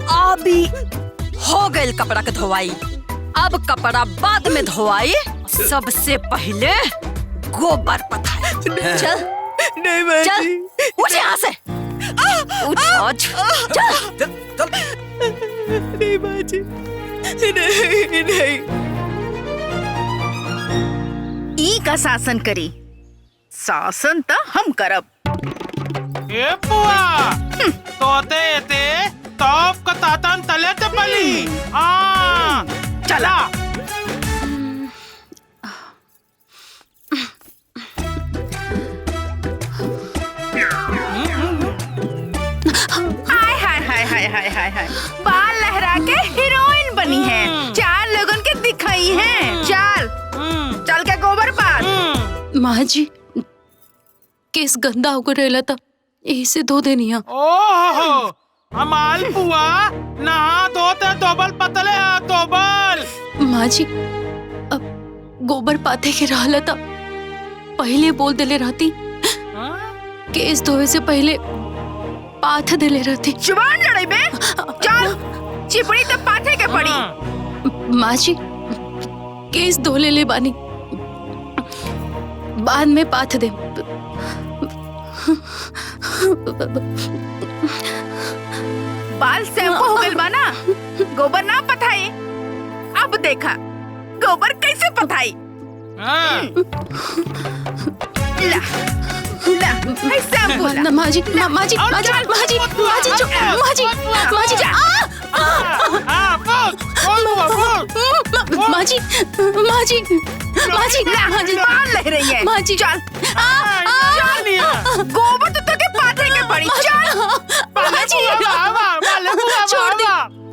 अभी हो गइल कपड़ा के धोवाई, अब कपड़ा बाद में धोवाई। सबसे पहले गोबर पथाई। चल नहीं माँ चल जी। उठ यहाँ से। उठ चल। नहीं माँ जी नहीं। ई का शासन करी, शासन तो हम करब। ए पुआ तोते ते तोप का तातन तले ते पली। चला हाय बाल लहरा के हीरोइन बनी है। 4 लोगन के दिखाई है। चल के गोबर पात। माँ जी केस गंदा होकर रहला था, यही से धो देनी है। ओहो हमाल पुआ नहा धोते दोबल पतले दोबल। माँ जी अब गोबर पाथे के रहला था, पहले बोल देले रहती। केस धोए से पहले पाथ देले रहती। जुबान लड़ाई बे। चल चिपड़ी तो पाथे के पड़ी। माँ जी केस धो ले बानी, बाद में पाथ दे। बाल शैम्पू हो गइल बा ना, गोबर ना पथाई। अब देखा गोबर कैसे पथाई। ला ला शैम्पू ला। माँ जी माँ जी माँ जी माँ जी माँ जी माँ जी माँ जी माँ जी माँ जी माँ जी माँ जी बाल लह रही है। माँ जी चल गोबर तो के पाथे के पड़ी। चल माँ जी छोड़ दे।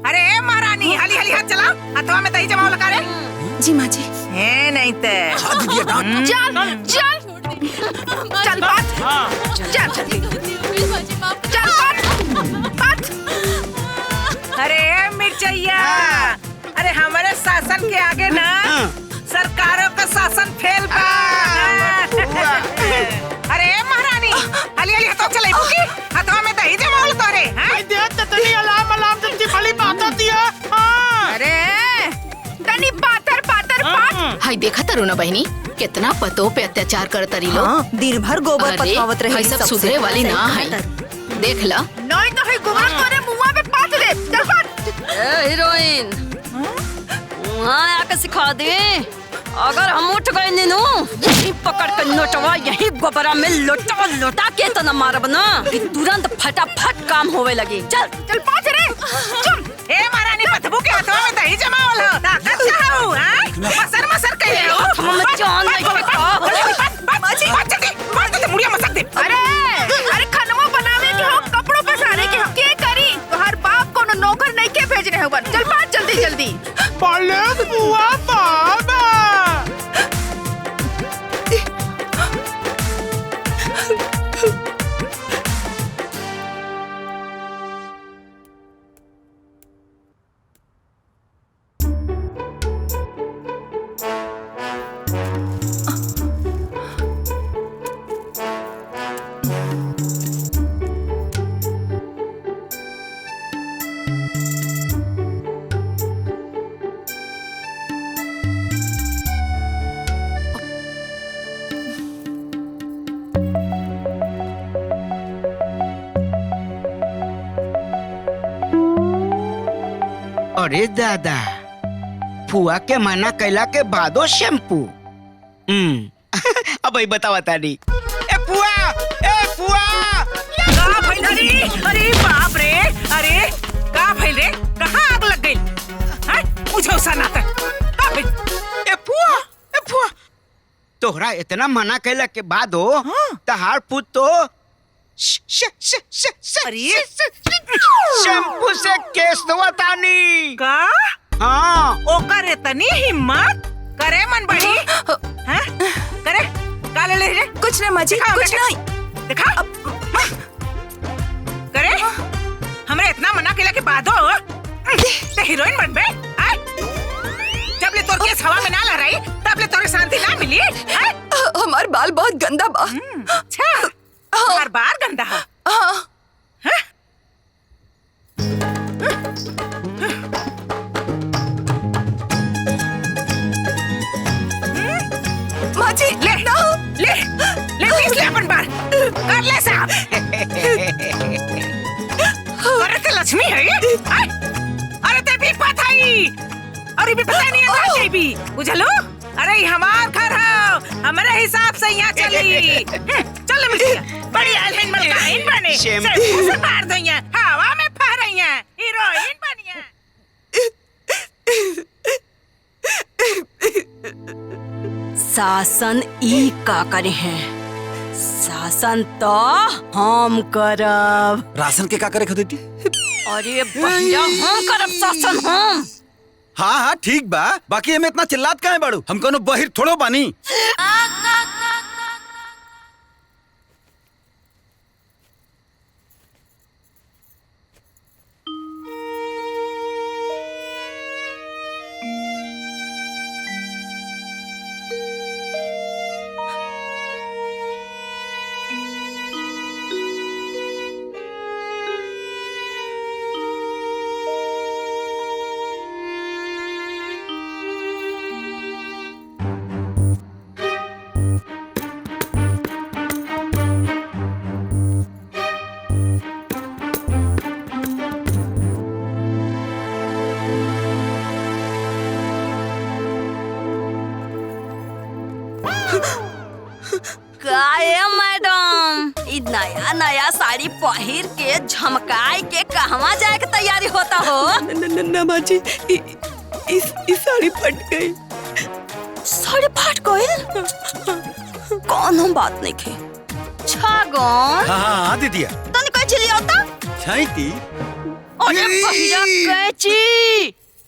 अरे महारानी हाली हाली हाथ चला, हाथवा में दही जमाओ लगा रे। जी माँ जी। है नहीं ते चल चल चल बात। चल चल बात। अरे मिर्चैया, अरे हमारे शासन के आगे ना सरकारों का शासन फेल बा। अरे महारानी हली हली हथो चले बुकी हथवा में दही जमावल तोरे हैं। भाई दे ततनी अलाम जल्दी भली बात होती है। अरे तनी पातर पातर पात। हाय देखा तरुणा बहनी कितना पतों पे अत्याचार कर तरी लो। हाँ, दिन भर गोबर पथावत रही। सब सुधरे वाली ना है। देख ला नहीं तो है गोबर तोरे मुंह पे पात दे। चल पात। ए हीरोइन वहाँ आके सिखा दे। अगर हम उठ गए नीनू यही पकड़ कर नोटवा यही गोबरा में लोटा लोटा के तो न मारब ना कि तुरंत फटाफट काम होवे लगी। चल चल पात रे। चुप। ए महारानी पतबू के हथवा में दही जमावल हो। ताकत का हो हैं? मसर मसर कहे हो। हम जान नहीं माची माची तो मुड़िया मसक दे। अरे खनवा बनावे के हो कपड़ों पसारे के हो के करी तो हर बाप को नौकर नहीं के भेज रहे हो बन। चल बात जल्दी जल्दी। बोले बुआ बाबा अरे दादा फुआ के मना कैला के बादो शैम्पू। अब भाई बतावा तानी। ए फुआ का भइल रे? अरे बाप रे। अरे का भइल रे? कहाँ आग लग गई हैं? मुझे सनाता का भइल? ए फुआ तोहरा इतना मना कैला के बाद हो तहार पुत तो शैम्पू से केस धोवा तानी। का? हाँ ओकर इतनी हिम्मत करे मन बड़ी हैं? करे का ले रे? कुछ नहीं माजी, कुछ नहीं। देखा करे हमरे इतना मना केला के बाद हो ते हीरोइन बनबे हैं? जब ले तोर केस हवा में ना लहराई तब ले तोरे शांति ना मिली हैं? हमार बाल बहुत गंदा बा। अच्छा हर बार गंदा है। हैं? माजी ले पीस ले अपन बार कर ले साहब। अरे ते लक्ष्मी है ये? अरे ते भी पता ही अरे भी पता नहीं है भी बुझलो। अरे हमार घर है हमारे हिसाब से यहाँ चली। चल मिस्टर बड़ी आइलैंड मलकाइन बने से मार दो यहाँ हवा में फह रही हैं हीरोइन बनिया। शासन ई का करे हैं? शासन तो हम करब। राशन के का करे खदेती? अरे भैया हम करब शासन हम। हाँ ठीक बा। बाकी हमें इतना चिल्लात काहे बाड़ू? हम कोनो बहिर थोड़ो बानी। मैडम इ नया नया साड़ी पहिर के झमकाई के कहवा जाए के तैयारी होता हो? न माजी इस साड़ी फट गई। साड़ी फट गई? कौन हम बात नहीं खे छागन। हाँ दीदिया तने कोई चिल्ली होता? छैती। अरे पहिरा कैची।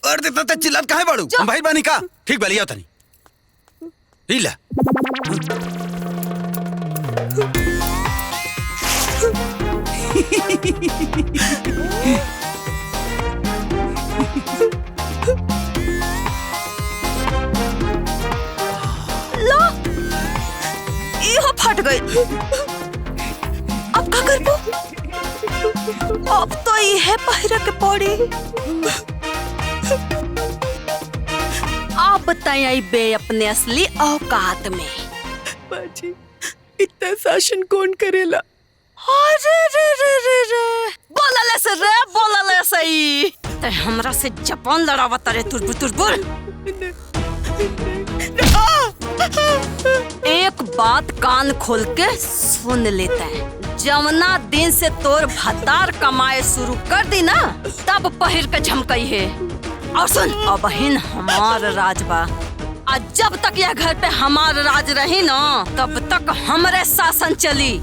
अरे ते चिल्लात काहे बाड़ू? हम भाई बानी का? ठीक बलिया तनी। हिला अब का करबो? अब तो ये पहिरा के पड़ी। आप बताइए बे अपने असली औकात में। बाजी, इतना शासन कौन करेला? अरे रे रे रे रे, बोला ले सही। ते हमरा से जबान लड़ावत रे तुरबुर। एक बात कान खोल के सुन लेते हैं। जमुना दिन से तोर भतार कमाए शुरू कर दी ना, तब पहिर के झमकई है। और सुन, अब बहन हमार राजबा, आज जब तक यह घर पे हमार राज रही ना, तब तक हमरे शासन चली।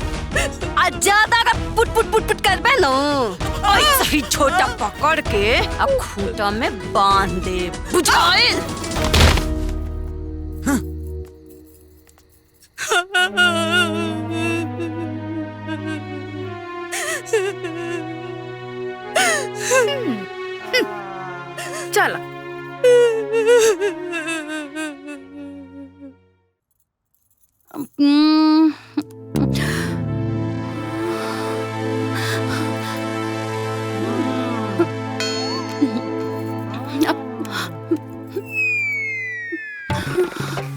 आज ज्यादा अगर पुट करबे ना, ऐसा ही छोटा पकड़ के अब खूंटा में बांध दे, बुझाइल? चला।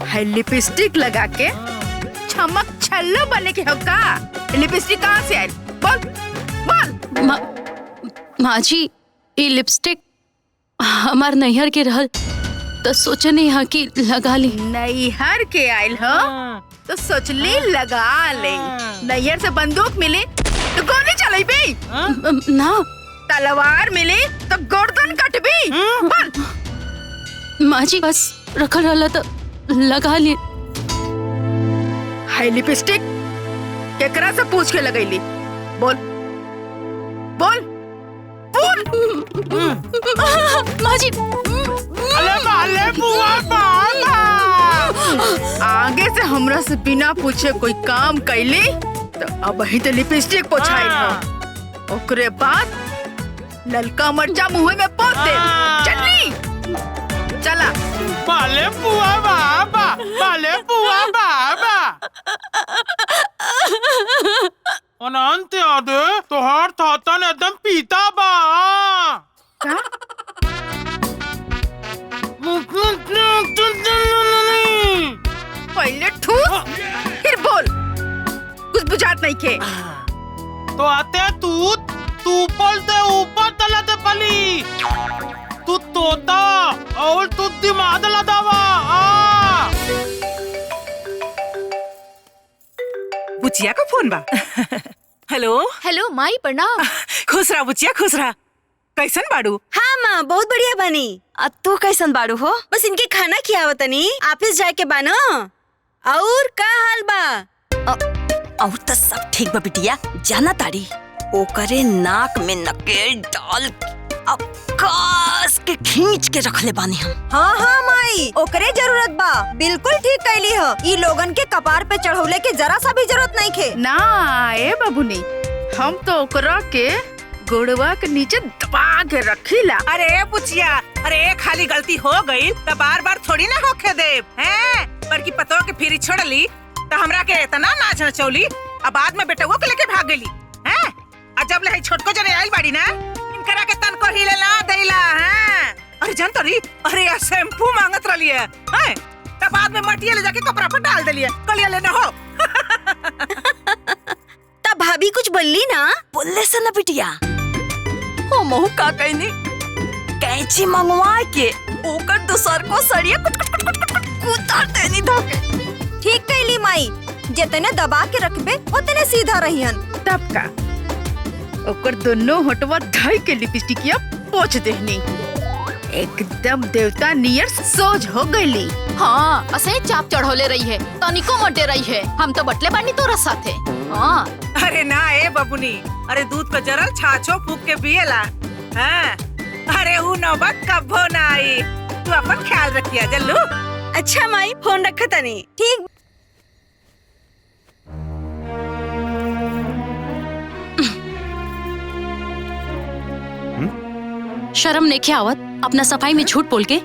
है लिपस्टिक लगा के चमक छल्लो बने के हो का? लिपस्टिक कहाँ से आई? बोल। माँ जी, ये लिपस्टिक हमार नैहर के रहल, तो सोचने यहाँ की लगा ली। नैहर के आयल हो तो सोचली लगा ले। नैहर से बंदूक मिली तो गोली चलाई भी ना, तलवार मिली तो गर्दन कटबी। बोल। माँ जी, बस रखल रहला तो लगा ली। हाई लिपस्टिक केकरा से पूछ के लगैली? बोल बोल बोल। माँ जी, अले बुआ बाबा, आगे से हमरा से बिना पूछे कोई काम कैली तो अब ही तो लिपस्टिक पोछाई हो। ओकरे बाद ललका मरचा मुंह में पोत दे। चलनी चला। बाले बुआ बाबा, बाले बुआ बाबा। अनंत याद तोहार थातन एकदम पीता बा। क्या? पहले ठूस फिर बोल, कुछ बुझात नहीं के। तो आते तू बोलते ऊपर तलते पली, तू तोता और तू दिमाग लदावा। बुचिया का फोन बा। हेलो हेलो माई, प्रणाम। खुश रहा बुचिया, खुश रहा। कैसन बाड़ू? हाँ माँ, बहुत बढ़िया बनी। तू कैसन बाड़ू हो? बस इनके खाना खियावतनी, ऑफिस जाए के बा ना। और का हाल बा? और तो सब ठीक बा बिटिया। जाना तारी, ओकरे नाक में नकेल डाल अब कस के खींच के रखले बानी हम। हाँ हाँ माई, ओकरे जरूरत बा। बिल्कुल ठीक कैली हो। ई लोगन के कपार पे चढ़ौले के जरा सा भी जरूरत नहीं खे। ना ए बाबूनी, हम तो ओकरा के गोड़वा के नीचे दबा के रखीला। अरे बुचिया, अरे खाली गलती हो गई तो बार बार थोड़ी ना होके दे हैं। पर की पतो के फिर छोड़ ली तो हमरा के इतना नाच नचौली, अब बाद में बेटुओ के लेके भाग गई हैं। और जब ले छोटको जने आइल बाड़ी ना, इनकरा के तन को हिले ना देला हैं। अरे जान तोरी, अरे यार शैम्पू मांगत रही है हैं, तब बाद में मटिया ले जाके कपड़ा पर डाल देलिए। कलिया लेना हो। तब भाभी कुछ बोली ना? बोलले से ना बिटिया, ओ महू का कहनी, कैंची मंगवा के ओकर दूसर को सरिया कुतर देनी धोके। ठीक कैली माई, जितने दबा के रखबे उतने सीधा रहियन। तब का ओकर दोनों होठवा धई के लिपस्टिकिया पोंछ देहनी, एकदम देवता नियर सोज हो गईली। हाँ, असे चाप चढ़ोले रही है, तनिको मोटे रही है। हम तो बटले बानी तोरा साथे। हाँ। अरे ना ए बबुनी, अरे दूध का जरल छाछो फूक के पिएला हैं। अरे वो नौबत कब्बो ना आई। तू अपन ख्याल रखिया जल्लू। अच्छा माई, फोन रखा तनी। ठीक। शर्म नेखे आवत अपना सफाई में झूठ बोल के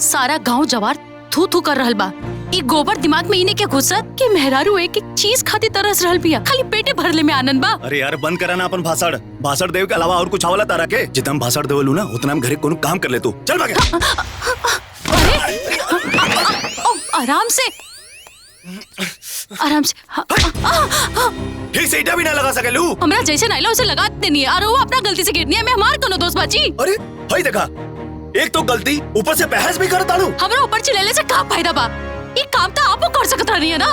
सारा गांव जवार थू थू कर रहल बा। ई गोबर दिमाग में इने के घुसत कि मेहरारू एक एक चीज खाती तरस रहल बिया, खाली पेटे भरले में आनंद बा। अरे यार बंद करा ना अपन भाषण देव के अलावा और कुछ आवला तारा के? जितना हम भाषण देवलू ना उतना हम घरे कोनो काम कर ले तू। चल भागे। आराम से ठीक से ईटा भी ना लगा सके लू। हमरा जैसे नाइला उसे लगा देनी है और वो अपना गलती से गिरनी है। मैं हमार कोनो दोस्त बाजी। अरे भाई देखा, एक तो गलती ऊपर से बहस भी करता हूँ। हमरा ऊपर चिल्लाने से का फायदा बा? ये काम तो आपको कर सकता नहीं है ना।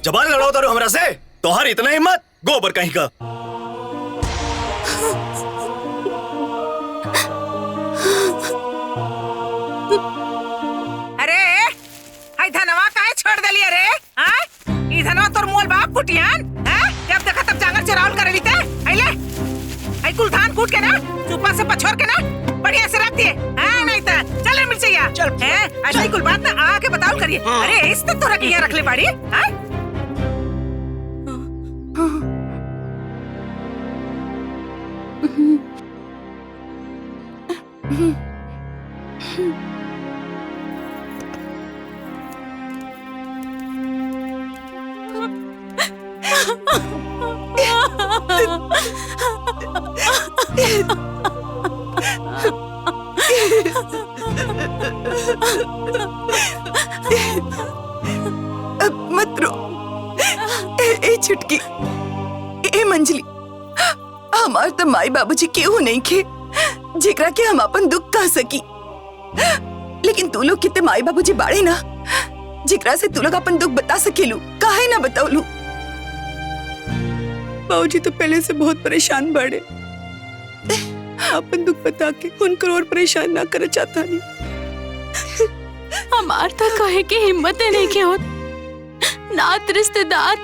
जबान लड़ाओ तारू हमरा से, तोहर इतना हिम्मत, गोबर कहीं का। अरे हाय धनवा काहे छोड़ देली? अरे हां ई धनवा तोर मोल बाप कुटियान हैं? जब देखा तब जांगर चरावल करे लीते। आइले आई कुल धान कूट के ना ऊपर से पछोर के ना बढ़िया से रख दिए। हां नहीं तो चल मिर्चैया हैं ऐसा ही कुल बात ना आके बताओ करिए। अरे इस तो तोरा के यहाँ रख ले बाड़ी। हां अब मत रो। ए छुटकी, ए मंजली, हमार तो माई बाबूजी केहू नहीं खे जेकरा के हम अपन दुख कह सकी। लेकिन तू लोग कितने माई बाबूजी बाड़े ना जेकरा से तू लोग अपन दुख बता सकेलू, काहे ना बताओलू? बाबूजी तो पहले से बहुत परेशान बाड़े, अपन दुख बता के उनको और परेशान ना कर चाहता नहीं। हमार तो कहे की हिम्मत नहीं के होत। नात रिश्तेदार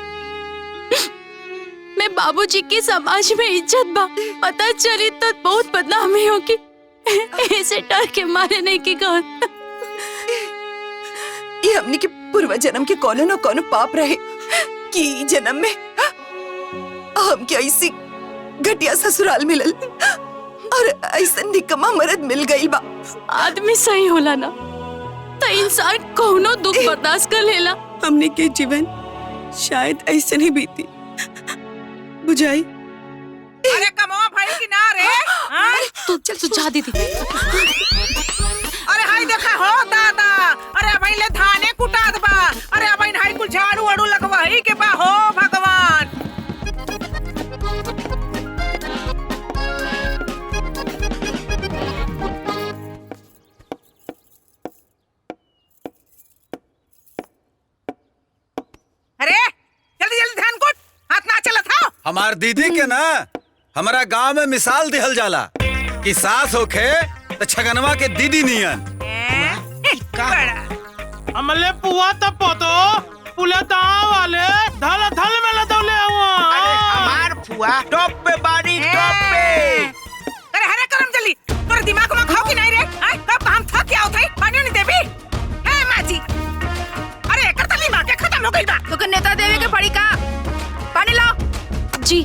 मैं बाबूजी की समाज में इज्जत बा, पता चली तो बहुत बदनामी होगी। ऐसे डर के मारे नहीं की कहत। ये हमने के पूर्व जन्म के कोनो न कोनो पाप रहे कि जन्म में हम के ऐसी घटिया ससुराल मिलल और ऐसा निकम्मा मर्द मिल गई बा। आदमी सही होला ना तो इंसान कोनो दुख बर्दाश्त कर लेला। हमने के जीवन शायद ऐसे नहीं बीती बुझाई। अरे कमवा भाई की ना रे। तू चल तू जा दीदी। अरे हाय देखा हो दादा, अरे भाई ले धाने कुटात बा। अरे भाई हाय कुल झाड़ू वाड़ू लगवाई के बा हो भगवान। अरे जल्दी जल्दी धान कुट, हाथ ना चलत हो। हमार दीदी के ना हमारा गांव में मिसाल दिहल जाला कि सास होखे तो छगनवा के दीदी नियन। हमले पुआ तब पोतो पुले दाव वाले धल धल में लदौले हुआ। अरे हमार फुआ टॉप पे बाड़ी, टॉप पे। अरे हरे करम जल्दी, तोरे दिमाग में खाओ कि नहीं रे? कब हम थक के आओ थे, पानी नहीं देबी? ए माजी, अरे एकर तली मार के खत्म हो गई बा। तो के नेता देवे के पड़ी का? पानी लाओ। जी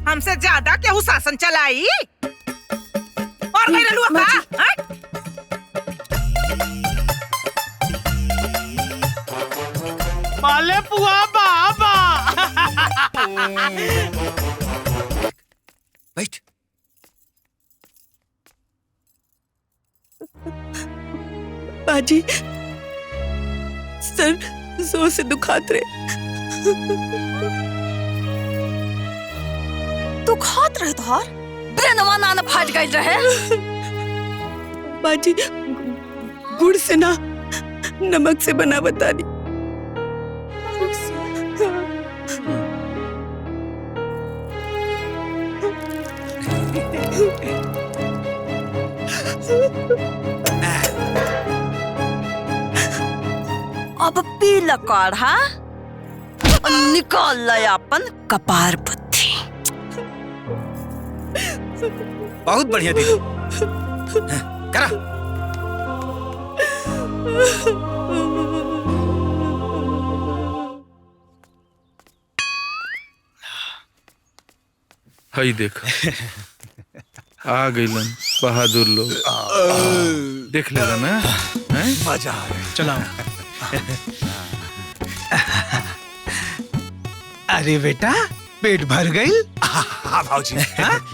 हमसे ज्यादा केहू शासन चलाई और गई ललुआ का? पाले पुआ बाबा। बैठ। बाजी सर जोर से दुखात रहे। दुखात रहे तोहर? ब्रेनवा ना फाट गई रहे। बाजी गुड़ से ना नमक से बना बतानी। अब पी ल काढ़ा, निकाल ल अपन कपार बुद्धि। बहुत बढ़िया दीदी। करा। हई देख आ गईलन। बहादुर लोग देख लेगा ना, मजा चलो। अरे बेटा पेट भर गई? हाँ भाजी।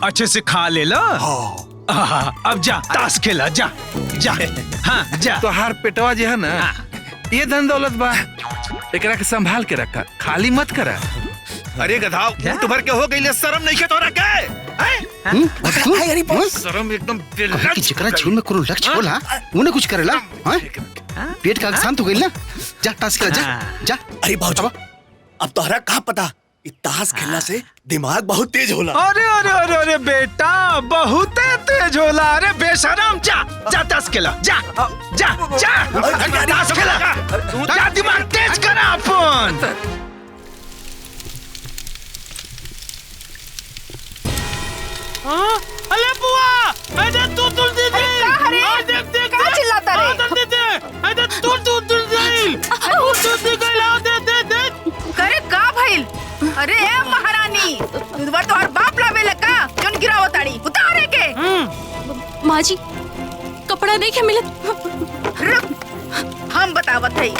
अच्छे से खा ले लो। अब जा ताश खेला, जा जा। हाँ जा। तो हर पेटवा जो है ना, ये धन दौलत बा, एकरा के संभाल के रखा, खाली मत करा। अरे गधाव, ऊँट भर के हो गई, शर्म नहीं है तोरा के? शर्म एकदम चिकरा झूल में करो लक्ष्य बोला, उन्हें कुछ करेला, पेट का शांत हो गई ना, जा ताश खेला, जा जा। अरे भाऊ, अब तोहरा कहाँ पता, ताश खेलना से दिमाग बहुत तेज होला। अरे अरे अरे अरे बेटा बहुत तेज होला। अरे बेशरम, जा जा ताश खेला, जा जा जा ताश खेला, जा दिमाग तेज करा अपन। अरे बुआ, अरे तू दीदी, देख देख क्या चिल्लाता रे? अरे तू दे। करे का भइल? अरे ए महारानी, दूधवा तो हर बाप लावे लका, जोन गिरावो ताड़ी, उतारे के। माँ जी कपड़ा नहीं क्या मिलत? रुक, हम बतावत हई।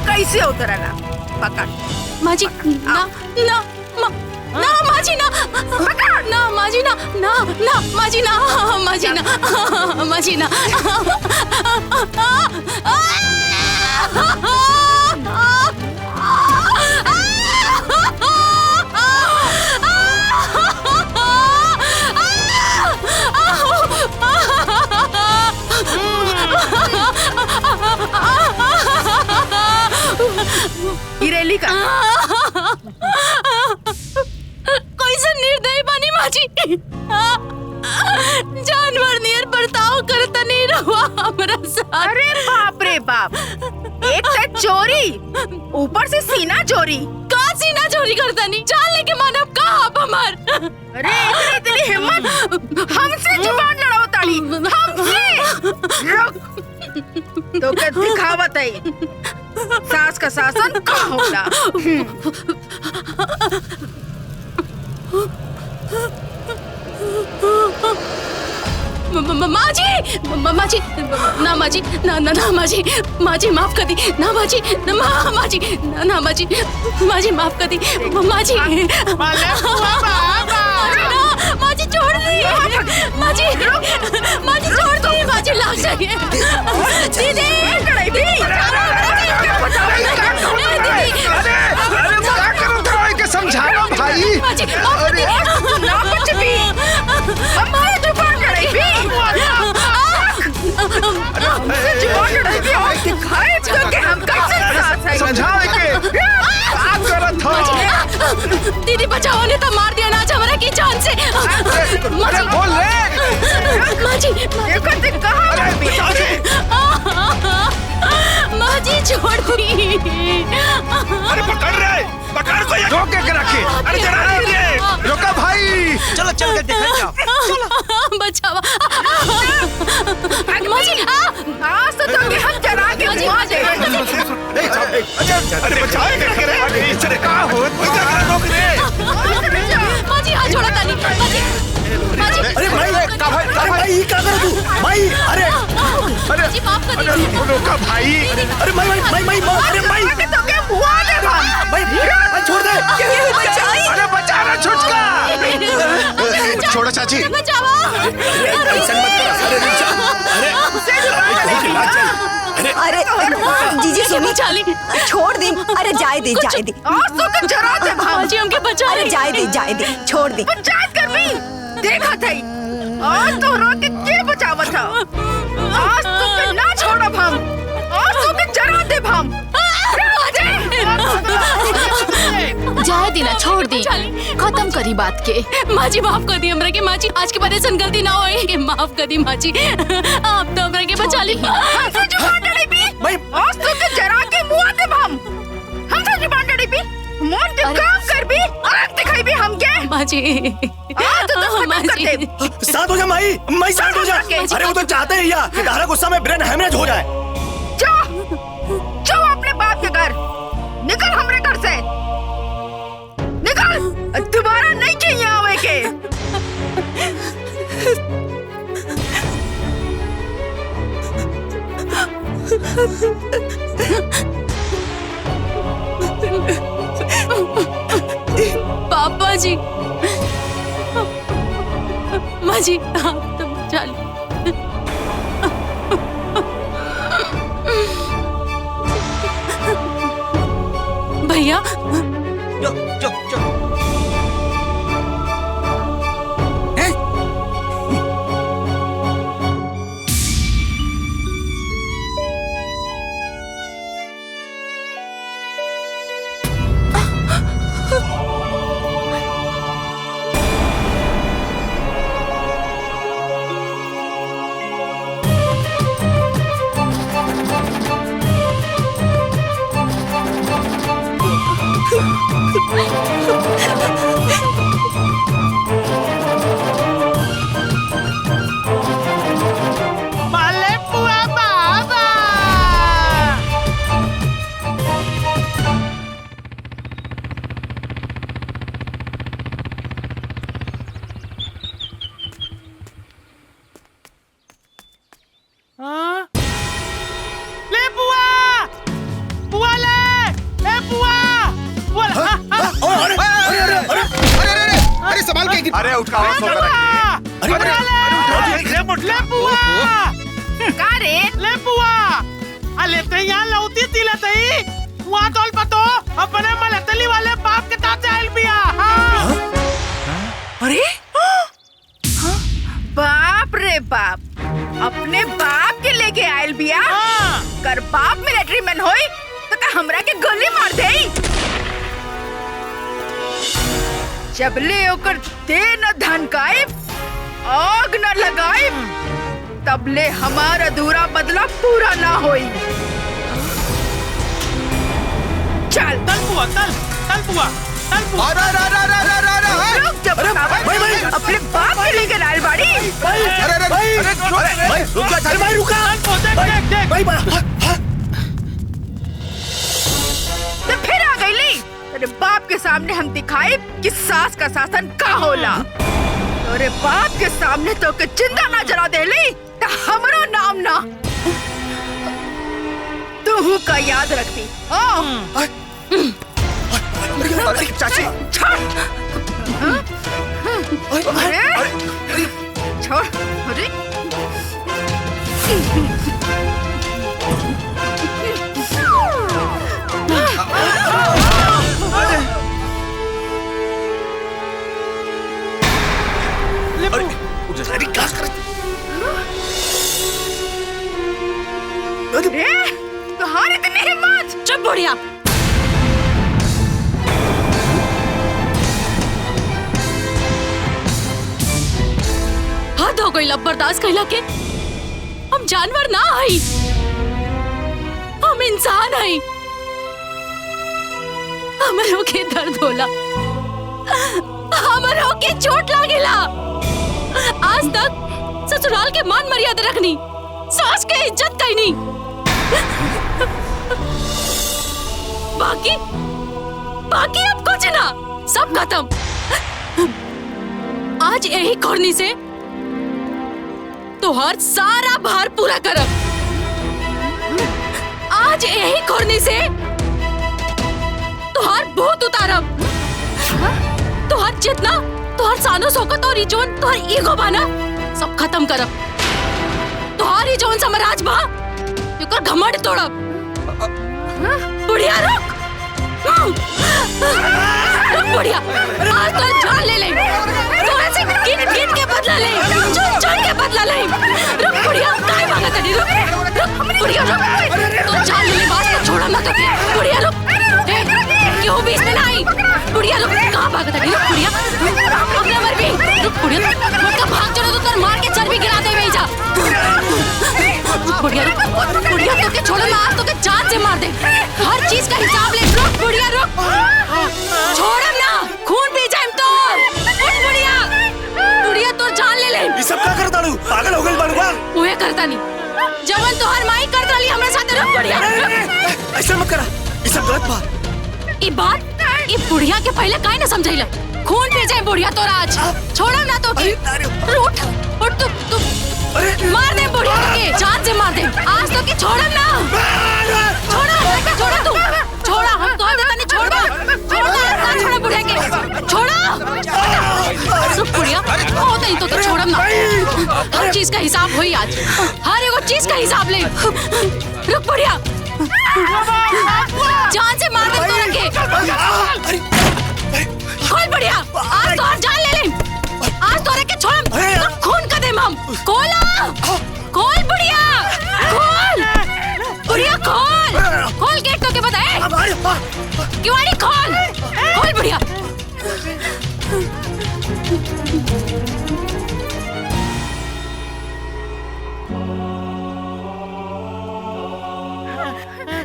कैसे उतरला? पकड़। माँ जी ना ना ना माँ जी ना, ना माँ जी ना, ना ना माँ जी ना, माँ जी ना, माँ जी ना। गिरेली का कैसे निर्दयी बनी माँ जी, जानवर नियर बर्ताव करता नहीं रहुआ हमरा साथ। अरे बाप रे बाप, एक तो चोरी, ऊपर से सीना चोरी। का सीना चोरी करता नहीं, जान लेके मानव का आप हमार। अरे इतनी हिम्मत, हमसे जुबान लड़ाओ ताड़ी, हमसे। रुक, तो क्या दिखावत है? सास का शासन का होला। माँ जी, माँ जी, ना माँ जी, ना ना ना माँ जी, माँ जी माफ कर दी, ना माँ जी, ना माँ जी, ना माँ जी, माँ जी माफ कर दी, माँ जी, माँ जी छोड़ दी, माँ जी, माँ जी छोड़ दी, माँ जी लाग जाइए, दीदी, समझाना भाई। अरे ना कुछ भी, हमारे जुबान लड़ाई भी, हमसे जुबान लड़ाई भी और दिखाए जो कि हम कैसे साथ हैं। समझाए के क्या करत हो? दीदी बचाओ ने तो मार दिया ना हमारा की जान से। अरे बोल रे माँ जी, देखो ते कहाँ माँ जी छोड़ दी। अरे पकड़ रहे, पकड़ को ये रोके के रखे। अरे जरा रुकिए, रोका भाई, चलो चल के देखा जाओ। बचावा माँ जी, आज तो तुम्हें हम जरा के मुआ देंगे। अरे बचाए करके रे, अरे इस तरह का हो, इधर करा रोक रे। माँ जी हाथ छोड़ा तानी, माँ जी, माँ जी। अरे भाई, भाई क्या कर तू? भाई, अरे माँ जी माफ कर दीजिए। रोका भाई। अरे भाई, अरे भाई, तो क्या मुआ दे भाई, छोड़ दे। अरे बचा रहा छुटका। छोड़ो चाची। बचावा। अरे जीजी सुनी, चाली छोड़ दी। अरे जाए दे, जाए दे। आज तो कुछ जरा दे माँ जी हमके बचा अरे जाए दे, छोड़ दे। पंचायत कर भी देखा था आज तो रोक के बचावा था। आज तो के ना छोड़ब हम, आज तो के जरा दे हम। जाए दीना, छोड़ दी, खत्म करी बात के। माँ जी माफ कर दी हमरा के, माँ जी आज के बाद ऐसा गलती ना होए के, माफ कर दी माँ जी, आप तो हमरा के बचा ली। हमसे जुबान लड़ी भी, आज तो के जरा के मुआ दे हम। हमसे जुबान लड़ी भी, मन के काम कर भी, आग दिखाई भी हम के। माँ जी, आज तो माँ कर जी, दे। साथ हो जा माई, मैं साथ हो जा। अरे वो तो चाहते हैं या कि तारा गुस्सा में ब्रेन हेमरेज हो जाए। जाओ अपने बाप के घर, निकल हमरे घर से, निकल, दोबारा नहीं चाहिए आवे के। माँ जी आप तो बचा लो। भैया मालेपुआ बाबा। हाँ? ले बुआ, बुआ ले, ए बुआ, बुआ ले। अरे संभाल के अरे उठा ले बुआ, का रे? ले बुआ, लेते यहाँ लौती थी लेते ही, वहाँ तोल पतो, अपने मलतली वाले बाप के ताते आइल बिया। अरे बाप रे बाप, अपने बाप के लेके आयल बिया। कर बाप मिलिट्री मैन होई तो का हमरा के गोली मार देई। जबले ओकर दे न धनकाई, आग न लगाई, तबले हमार अधूरा बदला पूरा ना होई। चल तल बुआ, तल बुआ, तल बुआ। रुक जब अपने बाप के लेके आयल बाड़ी। तो फिर आ गई ली तेरे बाप के सामने हम दिखाए कि सास का शासन का होला। तेरे बाप के सामने तो के जिंदा ना जला दे ली तो हमरो नाम ना तू का याद रखती। चाची अरे छोड़, अरे तुम्हारी इतनी हिम्मत? चुप बुढ़िया। हद हो गई लब बर्दाश्त कैला के। हम जानवर ना हई, हम इंसान हई। हमरो के दर्द होला, हमरो के चोट लागेला। आज तक ससुराल के मान मर्यादा रखनी, सास के इज्जत कैनी, बाकी अब कुछ ना, सब खत्म। आज यही खोरनी से तोहर सारा भार पूरा करब। आज यही खोरनी से तोहर भूत उतारब। तोहर जितना तोहर सानो शौकत और जोन तोहर ईगो बाना सब खत्म करब। तोहर ही जोन समराज बा ओकर घमंड तोड़ब। बुढ़िया रुक, रुक बुढ़िया, आज तो जान ले ले, तोहरे से गिन के बदला ले, चुन के बदला ले। रुक बुढ़िया, काहे भागत है? रुक बुढ़िया रुक, तो जान ले ले, बात तो छोड़ा मत के। बुढ़िया रुक, क्यों भी इसमें नहीं? बुढ़िया रुक, कहाँ भागत है? रुक बुढ़िया, अपने मर भी रुक बुढ़िया, मुझका भाग चलो तो कर मार के चर्बी गिरा दे भेजा। बुढ़िया रुक, बुढ़िया तो के छोड़ो ना, आज तो के जान से मार दे, हर चीज का हिसाब ले। रुक बुढ़िया रुक, छोड़ो ना, खून पी जाए तो। उठ बुढ़िया, बुढ़िया तो जान ले ले। ये सब क्या करता लू? पागल हो गई बनवा? उहे करता नहीं, जवन तोहर माई कर रही हमरे साथे। रुक बुढ़िया, ऐसा मत करा, ये सब गलत बात। ई बात ई बुढ़िया के पहले काहे ना समझाइला? खून पी जाए बुढ़िया तो राज, छोड़ो ना तो के। उठ उठ, तू मार दे बुढ़िया के, जान से मार दे। आज तो के छोड़ो ना, छोड़ा तू, छोड़ा, हम कह देता नहीं छोड़ दो, छोड़ दो। ना छोड़ा बुढ़िया के, छोड़ा। रुक बुढ़िया, हो नहीं तो छोड़म ना। हर चीज का हिसाब हुई आज, हर एगो चीज का हिसाब ले। रुक बुढ़िया, जान से मार दे तो रखे। खोल बुढ़िया, आज तो और जान ले ले। आज तो रखे छोड़म, तो खून का दे हम। खोला, खोल बुढ़िया, खोल बुढ़िया, खोल खोल गेट तो के बताए। किवाड़ी खोल, खोल बुढ़िया।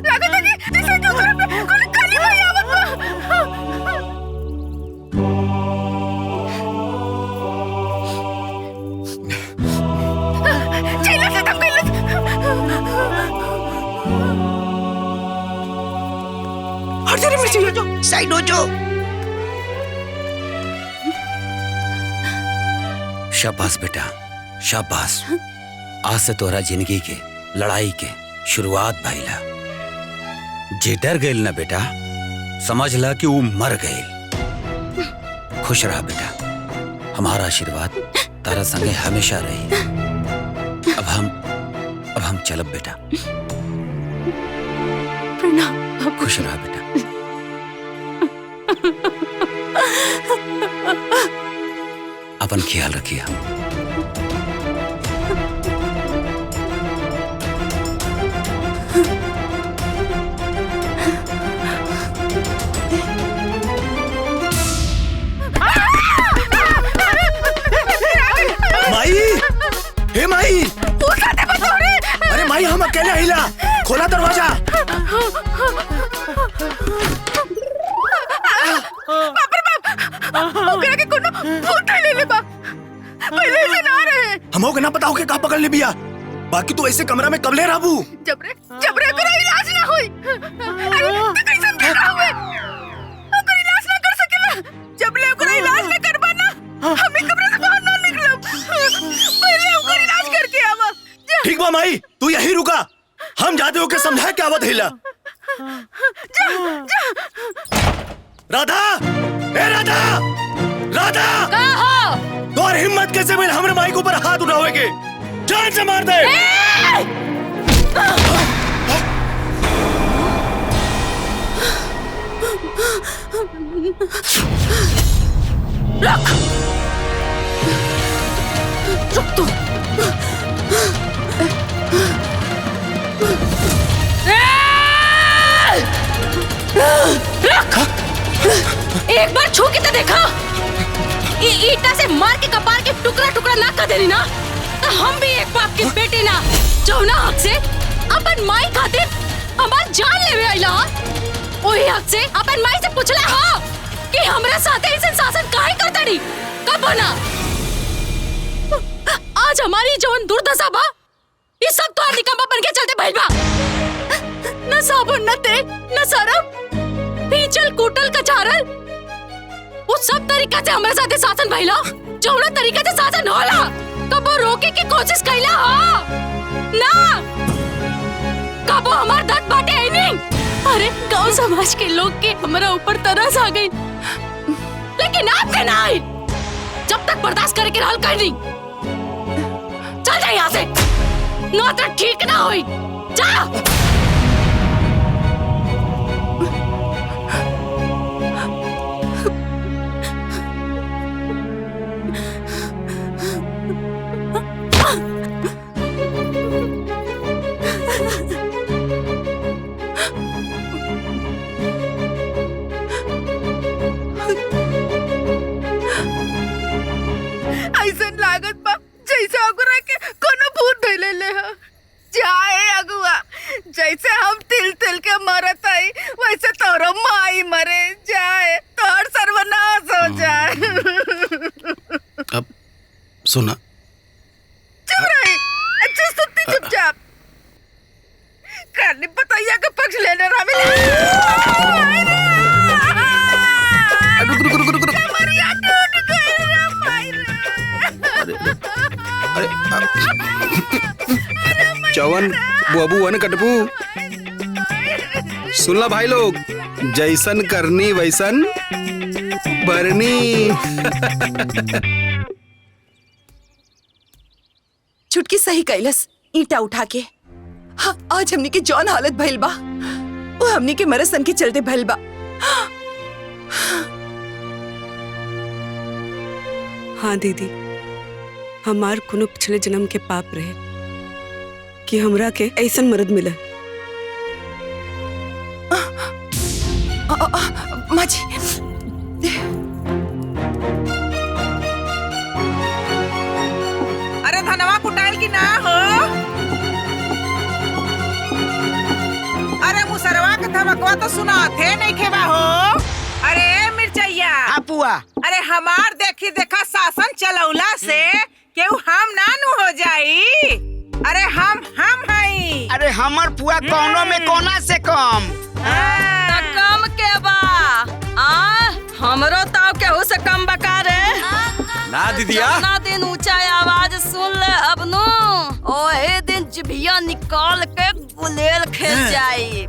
लागत है कि जैसे कि ऊपर पे कोई काली भाई आवत बा। चला से तब गइल। हट जा रे मिर्ची, साइड हो जो। शाबाश बेटा, शाबाश। आज से तोरा जिंदगी के लड़ाई के शुरुआत भइला। जे डर गइल ना बेटा, समझ ला कि वो मर गइल। खुश रहा बेटा, हमारा आशीर्वाद तारा संगे हमेशा रही। अब हम चलब बेटा। प्रणाम। खुश रहा बेटा। अपन ख्याल रखिए। माई, हे माई, अरे माई हम अकेले हिला, खोला दरवाजा। ओकरा के कोनो भूत ले ले बा। पहले से ना रहे। हमो के ना पता हो के कहां पकड़ ले बिया। बाकी तू ऐसे कमरा में कब ले रहबू? जबरे करा इलाज ना होई। अरे तो कैसे कर हुए? ओकर इलाज ना कर सकेला। जब ले ओकर इलाज ना करबा ना, हमें कमरे से बाहर ना निकलब। पहले ओकर इलाज करके आवा। ठीक बा माई, तू यही रुका। हम जाते हो के समझा के आवत हिला। राधा, ए राधा, राधा, कहाँ? तो और हिम्मत कैसे मिल हमरे माई के ऊपर हाथ उठाओगे? जान से मार दे। रुक तू। एक बार छू के तो देखा। ईटा से मार के कपार के टुकड़ा टुकड़ा ना कर देनी ना, तो हम भी एक बाप के बेटे ना जौना हक से अपन माई खातिर हमार जान लेवे आइला। ओही हक से अपन माई से पूछला हा कि हमरा साथे ऐसे शासन काहे करतड़ी। कब बना आज हमारी जौन दुर्दशा बा, ये सब तो निकम्मा बन के चलते भइल बा। न साबुन, न तेल, न सरफ, पीचल कूटल कचारल, वो सब तरीका से हमारे साथे शासन भइला। जौना तरीका से शासन होला, कबो रोके की कोशिश कइला हा ना। कबो हमार दर्द बाटे है नहीं। अरे गांव समाज के लोग के हमारा ऊपर तरस आ गई, लेकिन आपके ना आई। जब तक बर्दाश्त करे के रहल कर नहीं। चल जा यहाँ से, ना तो ठीक ना होई। जा। ऐसन लागत बा जैसे ओकरा के कोनो भूत धइले ले ह। जाए अगुआ, जैसे हम तिल तिल के मरत आई, वैसे तोरो माई मरे। जाए तोर सर्वनाश हो जाए। अब सुना, चुप रही। अच्छा सुनती चुपचाप। करनी पतैया के पक्ष लेने चवन बुआबू वन कटपू। सुनला भाई लोग, जैसन करनी वैसन बरनी। छुटकी सही कैलस ईटा उठा के। हाँ, आज हमनी के जौन हालत भइल बा वो हमनी के मरसन के चलते भइल बा। हाँ दीदी, हमार कोनो पिछले जन्म के पाप रहे कि हमरा के ऐसन मर्द मिला। माँ जी, अरे धनवा कुटाइल की ना हो। अरे मुसरवा के धमकवा तो सुना थे नहीं खेबा हो। अरे मिर्चैया पुआ, अरे हमार देखी देखा शासन चलौला से केहू हम नानू हो जाई। अरे हम हई। अरे हमर पुआ कौनो में कोना से कम। कम के बा हमरो ताव केहू से कम बका रे। ना दीदिया, ना दिन ऊंचा आवाज सुन ले अब नु ओहे दिन जिभिया निकाल के गुलेल खेल जाई।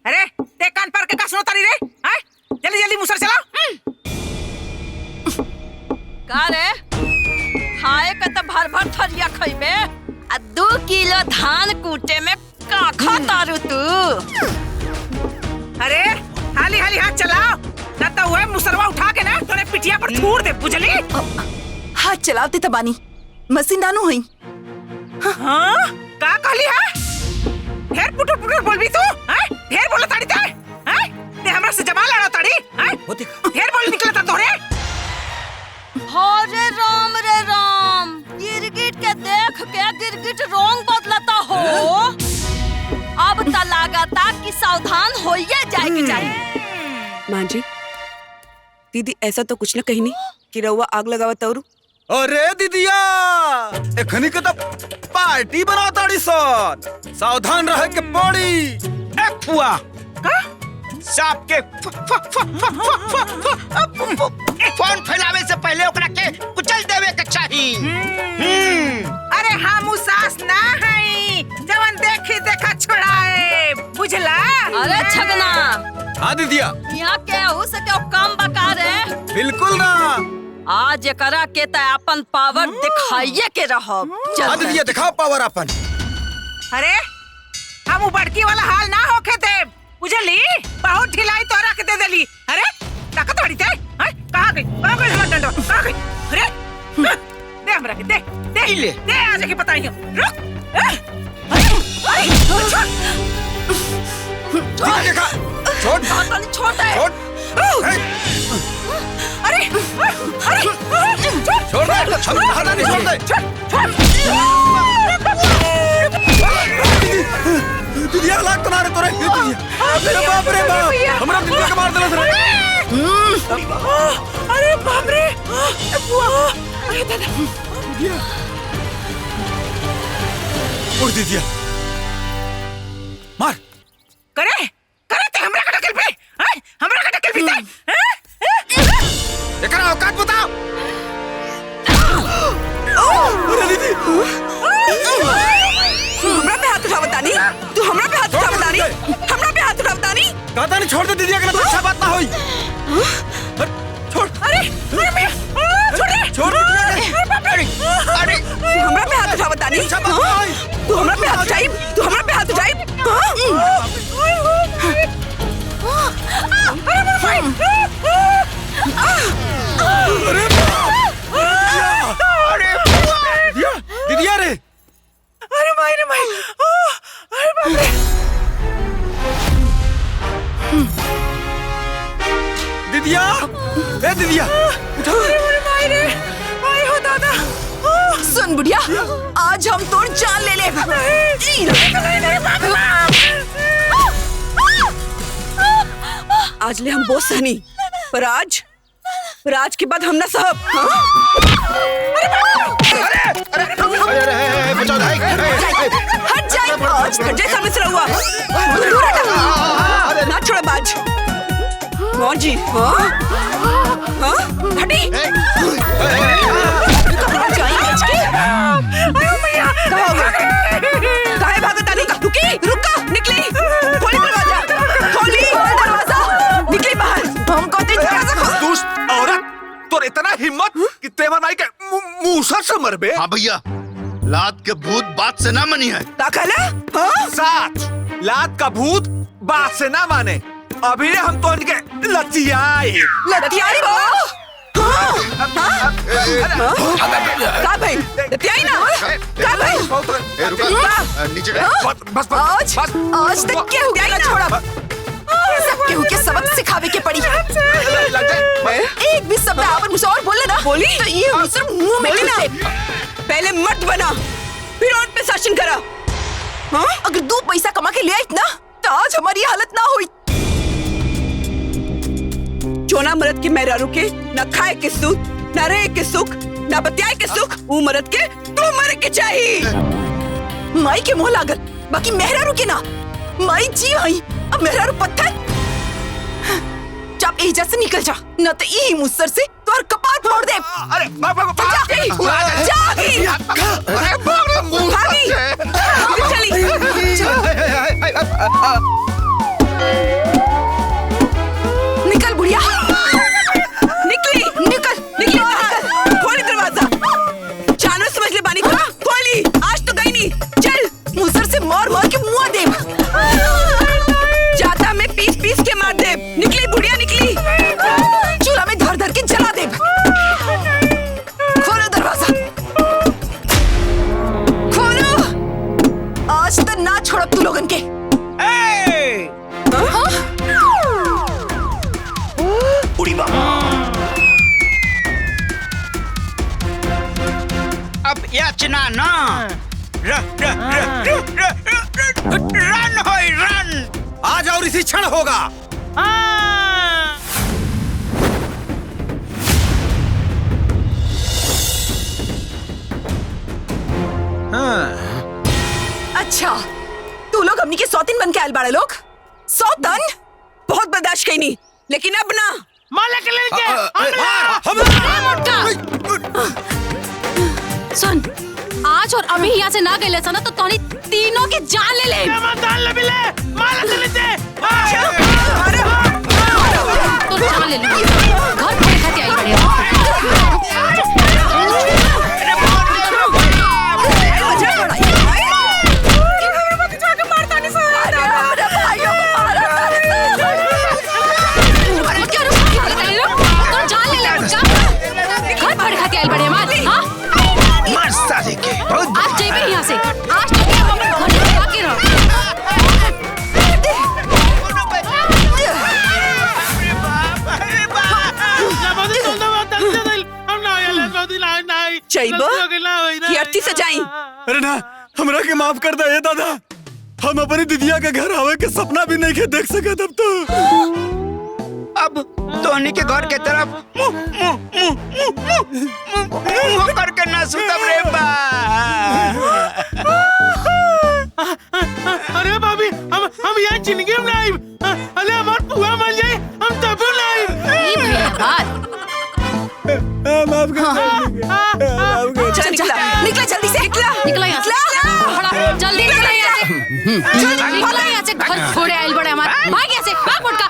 अरे ते कान पर के का सुनो तारी रे? हैं? जल्दी जल्दी मुसर चलाओ। का रे खाए का तो भर भर थरिया खइबे आ 2 किलो धान कूटे में का खातारू तू। अरे हाली हाली हाथ चलाओ ना तो वह मुसरवा उठा के ना तोरे पिटिया पर छोड़ दे, बुझली? हाथ चलाते तबानी मशीन दानू हई। हाँ? का कहली है? ढेर पुटुर पुटुर बोलबी तू? हैं? ढेर बोला ताड़ी ते? हैं? ते हमरा से जमा लड़ा ताड़ी? हैं? ढेर बोल निकलता तोरे? रे राम गिरगिट के देख के गिरगिट रोंग बदलता हो। अब त लागता कि सावधान होइए जाए के चाहिए। माँ जी, दीदी ऐसा तो कुछ न कही नहीं कि रउआ आग लगावा तौरू। अरे दीदिया, एखनी के तो पार्टी बनाताड़ी सन, सावधान रहे के पड़ी। एक फुआ सांप के फोन फैलावे से पहले ओकरा के कुचल देवे के चाहिए। अरे हम सास ना हई जवन देखी देखा छोड़ाए, बुझला? अरे छगना। हाँ दीदिया, यहाँ केहू से केहू कम बका रे? बिल्कुल ना। आज एकरा के त अपन पावर दिखाइए के रहब। हाँ दीदिया, दिखाओ पावर अपन। अरे हम बड़की वाला हाल ना होके दे, बुझली? बहुत ढिलाई तोरा के दे देली। अरे ताकत वाली ते? हैं? कहाँ गई हमर डंडा? कहाँ गई? अरे दे हमरा के, दे ले। दे आज के बताइयो। रुक। छोड़ छोड़ दे। अरे छोड़ दे, छोड़ दे। दीदिया लाग तना रे तोरे। अरे बाप रे बाप, हमरा दीदिया के मार देलस रे। अरे बाप रे, अरे दादा। उड़ दीदिया, मार। करे ते हमरा का टकल पे, हैं? हमरा का टकल पे ते? एकरा औकात बताओ। अरे दीदी, हमरा पे हाथ उठा बतानी? तू हमरा पे हाथ उठा बतानी? हमरा पे हाथ उठा बतानी? कहता नहीं छोड़ दे दीदिया के, ना तो अच्छा बात ना होई। छोड़। अरे छोड़ दे। छोड़ अरे तू हमरा पे हाथ उठा बतानी? तू हमरा पे हाथ उठाई? तू हमरा पे हाथ उठाई? दीदिया रे। अरे माई रे माई, अरे बाप रे। दीदिया, ए दीदिया, उठा। अरे माई रे, माई हो दादा। सुन बुढ़िया, आज हम तोर जान ले ले। आज ले हम बहुत सहनी, पर आज के बाद हम ना सहब। हट जाए, हट जाए सामने से रहुआ। ना छोड़ा बाज। मौज जी, हाँ? हटी। काहे भागता नहीं? रुकी, रुका, निकली। खोली दरवाजा, खोली दरवाजा। हिम्मत कि तेवर माई के मूसर से मरबे। हाँ भैया, लात के भूत बात से ना मनी है। साच लात का भूत बात से ना माने। अभी हम तो इनके लतियाई का भाई लतियाई ना का भाई नीचे आज तक क्या हो गया छोड़ा सब केहू के सबक सिखावे के पड़ी। एक भी शब्द आपन मुझसे और बोले ना बोली तो ये सिर्फ मुंह में ना। पहले मर्द बना फिर और पे शासन करा। हाँ? अगर 2 पैसा कमा के ले आई ना तो आज हमारी हालत ना हुई। चोना मर्द के मेहरारू के ना खाए के सुख ना रहे के सुख ना बतियाए के सुख वो मर्द के तू मर के चाहिए। माई के मुंह लागल बाकी मेहरारू के ना। माई जी आई अब मेहरारू पत्थर। जब एजा से निकल जा न तो यही मुसर से तोर कपार फोड़ दे। अरे निकल बुढ़िया निकली निकल निकली खोली दरवाजा। जानवर समझ ले बानी को खोली आज तो गई नहीं। चल मुसर से मार मार के मुआ दे। जाता में पीस पीस के मार दे। निकली बुढ़िया निकली चूल्हा में धर धर के जला दे। खोलो दरवाजा खोलो। आज तक ना छोड़ तू लोगन के। उड़ी बाबा अब याचना ना रन होई रन। आज और इसी क्षण होगा। अच्छा तू लोग हमनी के सौतीन बन के आयल बाड़े लोग। सौतन बहुत बर्दाश्त कई नहीं लेकिन अब ना सुन आज और अभी यहाँ से ना गए ना तो तोनी तीनों की जान ले ले। तो जान ले ले घर पे खाती आई बढ़िया। आज जाइए यहाँ से। आज तो क्या हम घर में आके रहो। चाहिए से जाई। अरे ना हमरा के माफ कर दे दादा। हम अपनी दिदिया के घर आवे के सपना भी नहीं के देख सके तब तो। अब धोनी के घर के तरफ मुंह करके ना सुतब रे बा। अरे भाभी हम यहाँ जिंदगी में नहीं। अरे हमार पुआ मर जाए हम तब नहीं। माफ कर। चल निकला जल्दी से निकला यहाँ से। जल्दी निकला यहाँ से। निकला यहाँ से। घर छोड़े आयल बड़े हमारे। भाग यहाँ से भाग मुटका।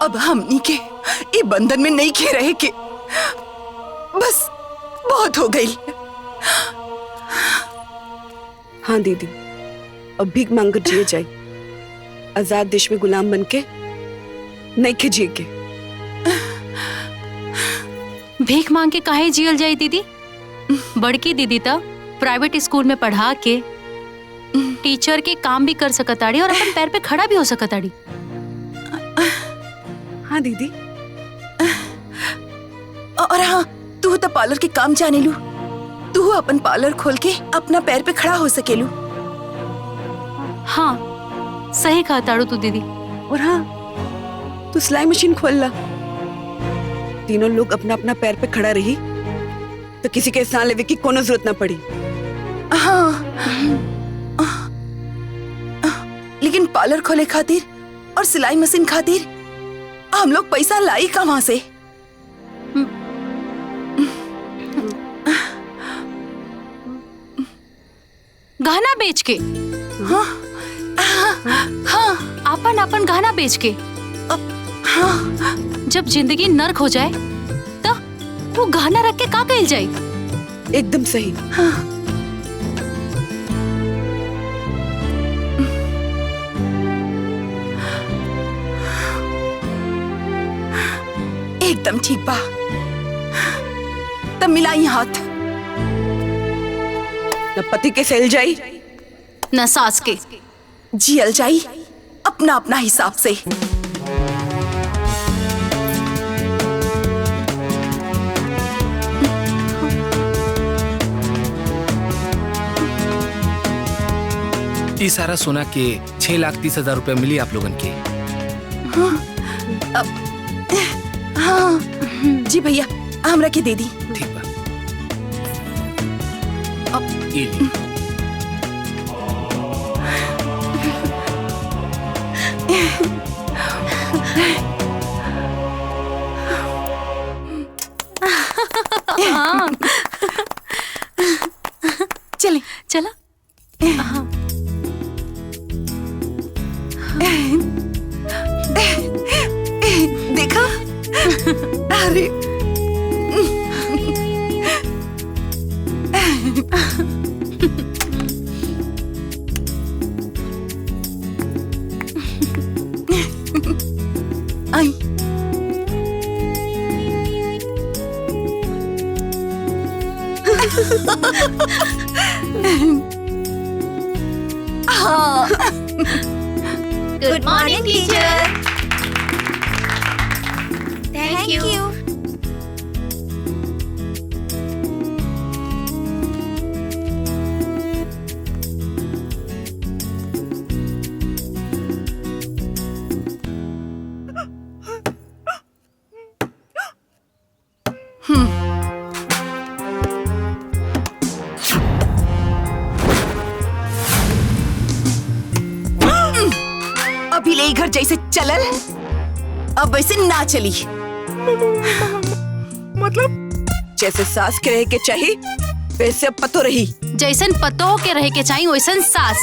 अब हमनी के ये बंधन में नहीं खे रहे के बस बहुत हो गई। हाँ दीदी अब भीख मांग कर जिए जाए। आजाद देश में गुलाम बन के नहीं खे जिए के। भीख मांग के काहे जियल जाए दीदी। बड़की दीदी तो प्राइवेट स्कूल में पढ़ा के टीचर के काम भी कर सकताड़ी और अपन पैर पे खड़ा भी हो सकताड़ी। हाँ दीदी। और हाँ तू तो पार्लर के काम जाने लू। तू अपन पार्लर खोल के अपना पैर पे खड़ा हो सकेलू। हाँ सही कहा ताड़ू तू दीदी। और हाँ तू सिलाई मशीन खोल ला, तीनों लोग अपना अपना पैर पे खड़ा रही तो किसी के एहसान लेवे की कोनो जरूरत ना पड़ी। हाँ लेकिन पार्लर खोले खातिर और सिलाई मशीन खातिर हम लोग पैसा लाई कहाँ से? गहना बेच के। हाँ हाँ अपन अपन गहना बेच के। हाँ जब जिंदगी नर्क हो जाए तो तू गहना रख के का कइल जाए? एकदम सही। हाँ। एकदम ठीक बा। तब मिलाई हाथ। न पति के सेल जाई न सास के। जियल जाई अपना अपना हिसाब से। ये सारा सोना के 6,30,000 रुपया मिली आप लोगन के। हाँ, हाँ जी भैया हमरा के दे दी। ठीक बा। अब ये ली। चले चला। हाँ। देखा अरे आई हाँ good morning teacher. Thank you. अभी ले घर जैसे चलल अब वैसे ना चली। मतलब जैसे सास के रहे के चाहिए वैसे अब पतो रही। जैसन पतो के रहे के चाहिए वैसन सास।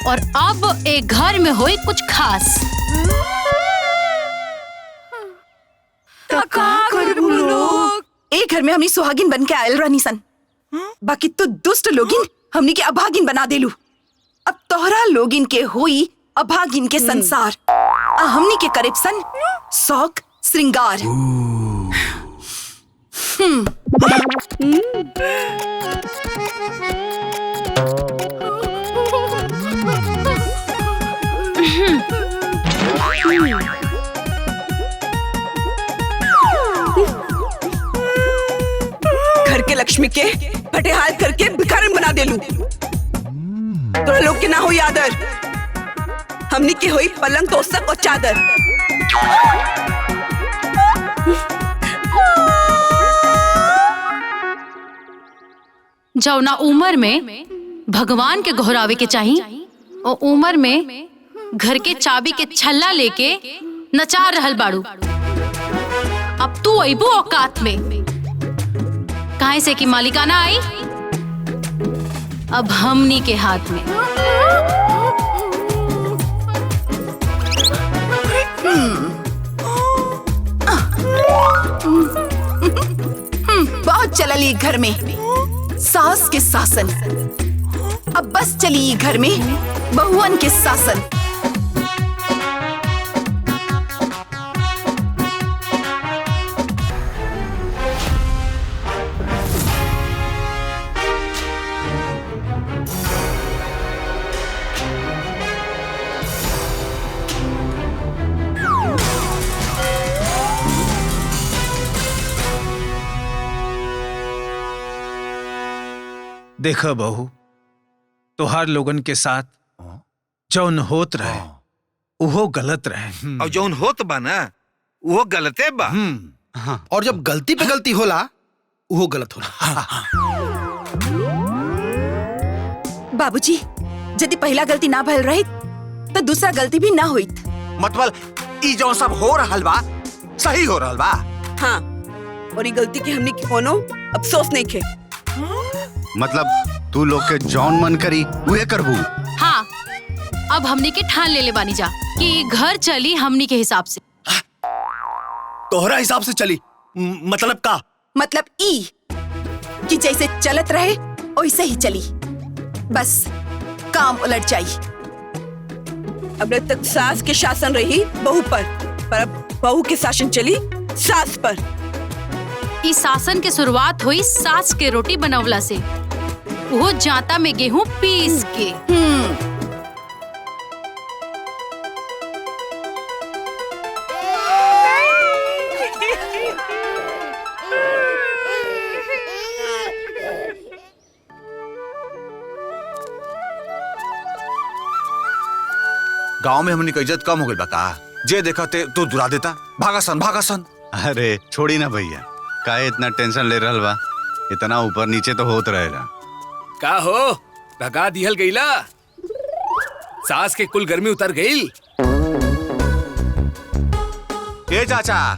और अब एक घर में होई कुछ खास। एक घर में हमनी सुहागिन बन के आयल रहनी सन, बाकी तो दुष्ट लोगिन हमनी के अभागिन बना देलू। अब तोहरा लोगिन के होई अभागिन के संसार। हमनी के करीब सन शौक श्रृंगार। घर के लक्ष्मी के फटेहाल करके भिखारन बना देलू। तोरा लोग के ना हो आदर, हमनी के होई पलंग तोसक और चादर। जौना उम्र में भगवान के घोरावे के चाहिए और उम्र में घर के चाबी के छल्ला लेके नचार रहल बाड़ू। अब तू अइबू औकात में, काहे से कि मालिकाना आई अब हमनी के हाथ में। बहुत चलली घर में सास के शासन। अब बस चली घर में बहुअन के शासन। देखो बहू, तोहार लोगन के साथ जौन होत रहे वो गलत रहे, और जौन होत बा ना वो गलते बा। और जब गलती पे गलती होला वो गलत होला। बाबूजी, यदि पहला गलती ना भइल रही तो दूसरा गलती भी ना हुई। मतलब ई जो सब हो रहल बा सही हो रहल बा। हाँ, और ये गलती की हमने कोनो अफसोस नहीं खे। मतलब तू लोग के जौन मन करी उहे करबू। हाँ, अब हमनी के ठान ले बानी जा कि घर चली हमनी के हिसाब से। तोहरा हिसाब से चली मतलब का? मतलब ई कि जैसे चलत रहे वैसे ही चली, बस काम उलट जाई। अब तक सास के शासन रही बहू पर अब बहू के शासन चली सास पर। इस शासन के शुरुआत हुई सास के रोटी बनवला से, वो जाता में गेहूं पीस के। गांव में हमनी का इज्जत कम हो गई बा का? जे देखते तू दुरा देता। भागासन भागासन। अरे छोड़ी ना भैया, काहे इतना टेंशन ले रहल बा? इतना ऊपर नीचे तो होत रहेला। का हो, भगा दिहल गईला? सास के कुल गर्मी उतर गई। ए चाचा,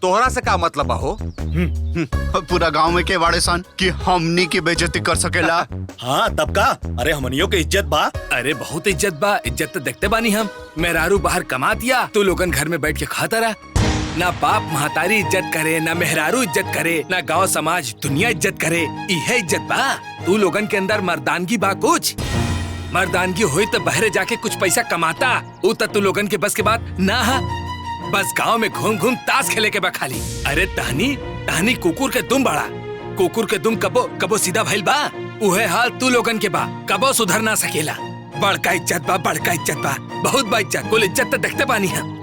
तोहरा से का मतलब हो? पूरा गांव में के वाड़े सन कि हमनी की बेइज्जती कर सकेला। हाँ तब का? अरे हमनियों के इज्जत बा। अरे बहुत इज्जत बा, इज्जत तो देखते बानी हम। मेहरारू बाहर कमा दिया, तू लोगन घर में बैठ के खाता रहा। ना बाप महतारी इज्जत करे, ना मेहरारू इज्जत करे, ना गांव समाज दुनिया इज्जत करे। इहे इज्जत बा? तू लोगन के अंदर मर्दानगी बा कुछ? मर्दानगी हुई तो बहरे जाके कुछ पैसा कमाता, वो तू लोगन के बस के बात ना हा। बस गांव में घूम घूम ताश खेले के बा खाली। अरे टहनी कुकुर के दुम बड़ा, कुकुर के दुम कबो सीधा भइल बा? उहे हाल तू लोगन के बा, कबो सुधर ना सकेला। बड़का इज्जत बा, बड़का इज्जत बा, बहुत बा इज्जत। कुल इज्जत तो देखते बानी हम।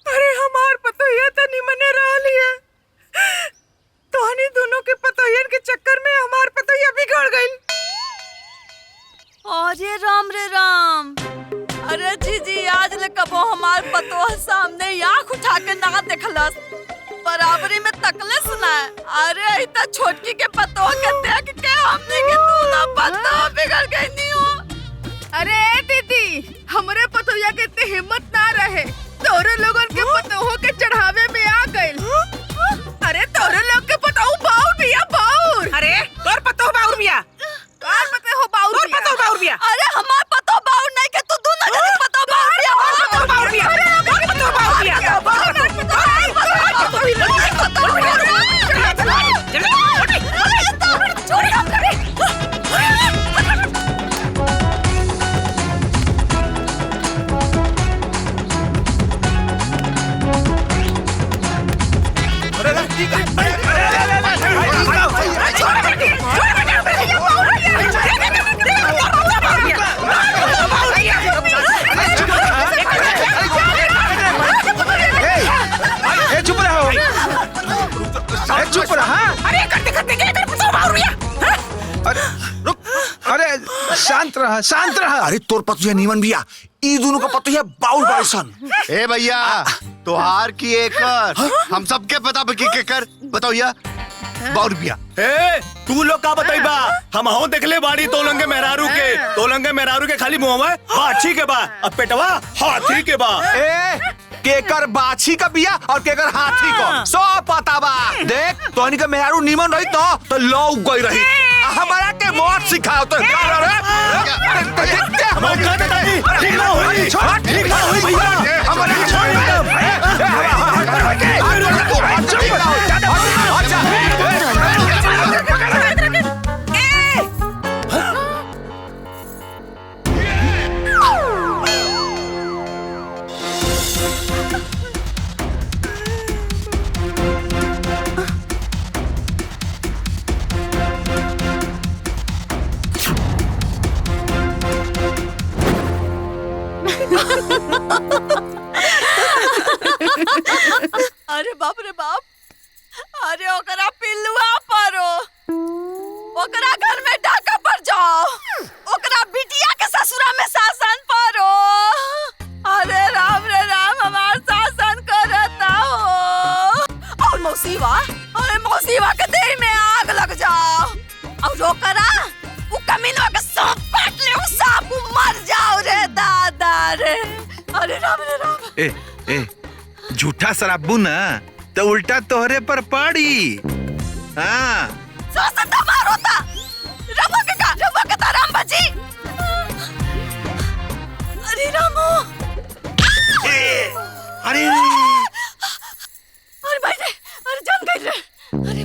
अरे हमार पतोहिया तो निमने रह लिया। तोहनी दोनों के पतोहियन के चक्कर में हमार पतोहिया बिगड़ गई। अरे राम रे राम। अरे जीजी, आज ले कबो हमार पतोह सामने आँख उठा के ना देखलस, बराबरी में तकलस ना। अरे इतना छोटकी के पतोह के देख के हमने के दूल्हा पतोह बिगड़ गई नहीं हो। अरे दीदी, हमरे पतोहिया के इतनी हिम्मत ना रहे, तोरे लोगन के पतोह के चढ़ावे में आ गइल। अरे तोरे लोग के पतोह बाउर बिया, बाउर। अरे तोर पतोह बाउर बिया? तोर पतोह बाउर बिया? तोर पतोह बाउर बिया? अरे हमार पतोह बाउर नहीं के तू दोनों जने पतोह बाउर बिया। पतोह बाउर बिया? तोर पतोह बाउर बिया? चुप रहा। अरे करते करते क्या कर पतोह बाउर बिया? अरे रुक, अरे शांत शांत रहा। अरे तोर पतुया नीमन भैया, ई दोनों का पतुया बाउल बाइसन। ए भैया तोहार की एकर हम सबके पता के कर बताओ या बाउल भैया। ए तू लोग का बताइबा, हम हो देखले बाड़ी तोलंगे मेहरारू के खाली मुंह में बाछी के बा, अब पेटवा हाथी के बा। ए केकर बाछी का बिया और केकर हाथी को सब पता बा। देख तोहनी के मेहरारू नीमन रही तो लौ गई रही, हमारा के मौत सिखाओ तो अरे बाप रे बाप, अरे ओकरा पिल्लुआ परो, ओकरा घर में डाका पर जाओ, ओकरा बिटिया के ससुरा में शासन परो। अरे राम रे राम, हमार शासन करता हो। और मौसीवा, अरे मौसीवा के देह में आग लग जाओ, और ओकरा उ कमीनवा के सांप काट ले, उ सांप मर जाओ रे दादा रे। अरे राम रे राम। ए झूठा शराबू ना तो उल्टा तोहरे पर पड़ी। हाँ सासन मारो ता रबो के राम बजी। अरे रामो, अरे भाई रे, अरे जान गई रे। अरे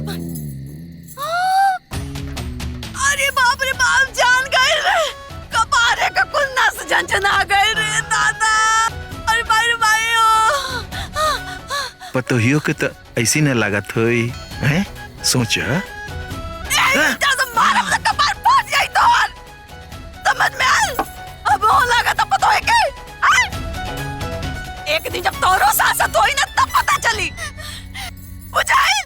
अरे बाप रे बाप, जान गई रे, कपारे का कुल नस झंझना गई रे दादा। अरे भाई रे भाई, पतोहियों के तो ऐसी न लागत होई हैं, सोच। मारब तो कपार फट जाई तोर, समझ में आल? अब वो लगा तो पता है के एक दिन जब तोरो सासत होई ना तब पता चली, बुझाई?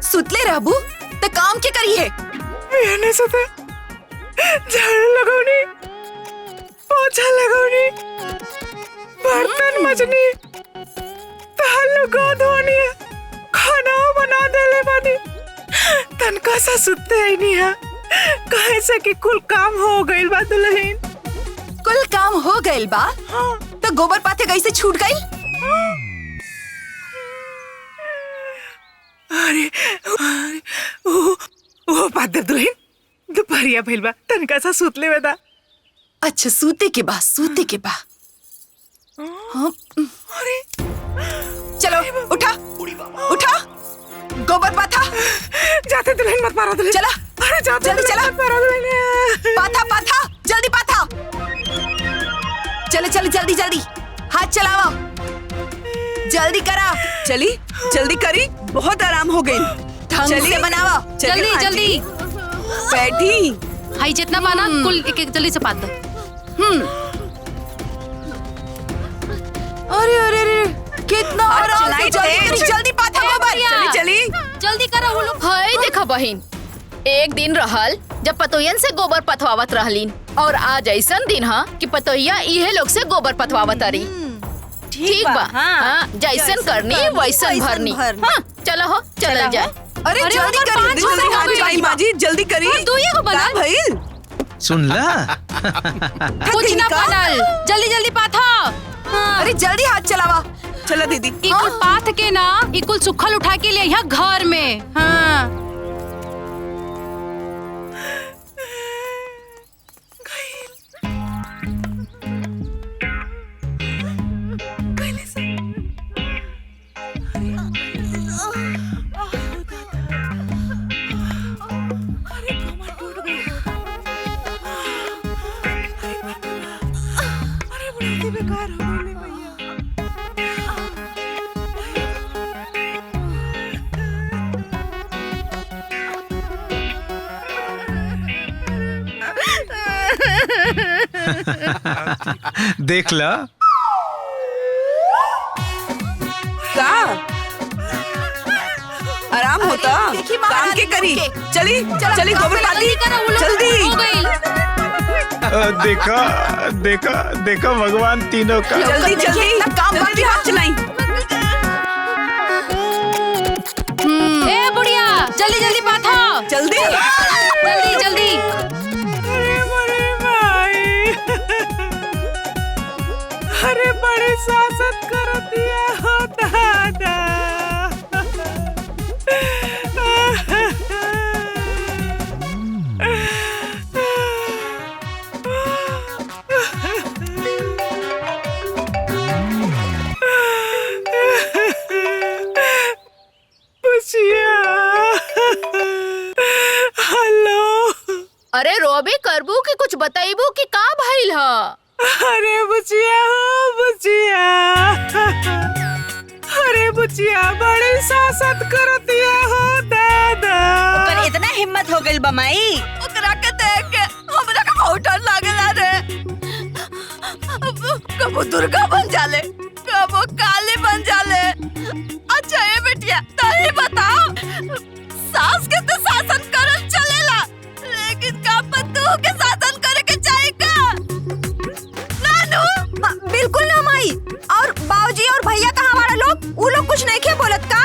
सुतले रहबू तो काम के करिए। मैंने सुते झाड़ू लगाऊनी, पोछा लगाऊनी, बर्तन मजनी, तालू को धोनी, खाना बना देले बानी, तनका सा सुते ही नहीं है। कहे से कि कुल काम हो गइल बा दुल्हन। कुल काम हो गइल बा? तो गोबर पाथे कैसे छूट गइल? अरे वो पादर दुल्हन दोपहरिया भइल बा, तनका सा सुतले बता। अच्छा सूते के बा, सूते के बा। हाँ। अरे चलो उठा उठा, गोबर पाथा। जाते दुल्हन मत मारो दुल्हन। चला अरे जाते जल्दी चला, मत मारो दुल्हन। पाथा पाथा, जल्दी पाथा। चलो चलो जल्दी जल्दी, हाथ चलावा, जल्दी करा। चली जल्दी करी, बहुत आराम हो गई। ढंग से बनावा। जल्दी जल्दी बैठी। हाई जितना बना कुल एक एक जल्दी से पात दो। अरे अरे अरे, कितना आराम से, जल्दी जल्दी पाथा गोबर। चली चली जल्दी करा वो लोग। हाय देखा बहिन, एक दिन रहल जब पतोहियन से गोबर पथवावत रहलीन, और आज ऐसन दिन हा कि पतोहिया इहे लोग से गोबर पथवावत रही। ठीक बा, हाँ, जैसन करनी वैसन भरनी। हाँ, चलो हो, चल जाए। अरे जल्दी करी माँ जी, जल्दी करी। तू ये हो बना भइल? सुन ला। कुछ ना बनल, जल्दी जल्दी पाथा। अरे जल्दी हाथ चलावा। चलो दीदी। इकुल पाथ के ना, इकुल सुखल उठा के ले यहाँ घर में। हाँ पहले से देख ला का आराम होता काम के करी चली चली गोबर पाती जल्दी देखा देखा देखा भगवान तीनों का जल्दी जल्दी काम वाली हाथ चलाई। ए बुढ़िया जल्दी जल्दी पाथा जल्दी जल्दी जल्दी। अरे बड़ी सासत कर दिया हो दादा। हेलो। अरे रोबी करबू कि कुछ बताइबू कि का भइल ह? अरे बुचिया हो बुचिया। अरे बुचिया बड़ी सासत कर दिया हो दादा। ओकर इतना हिम्मत हो गइल बा माई ओकरा के देख के हमरा का बहुत डर लागला रे। कबो दुर्गा बन जाले कबो काली बन जाले। अच्छा ये बेटिया तही बताओ सास के तो शासन करल चलेला लेकिन का पत्तू के शासन करे के चाहे का? नानू बिल्कुल ना माई। और बाबूजी और भैया कहाँ वाला लोग वो लोग कुछ नहीं के बोलत का?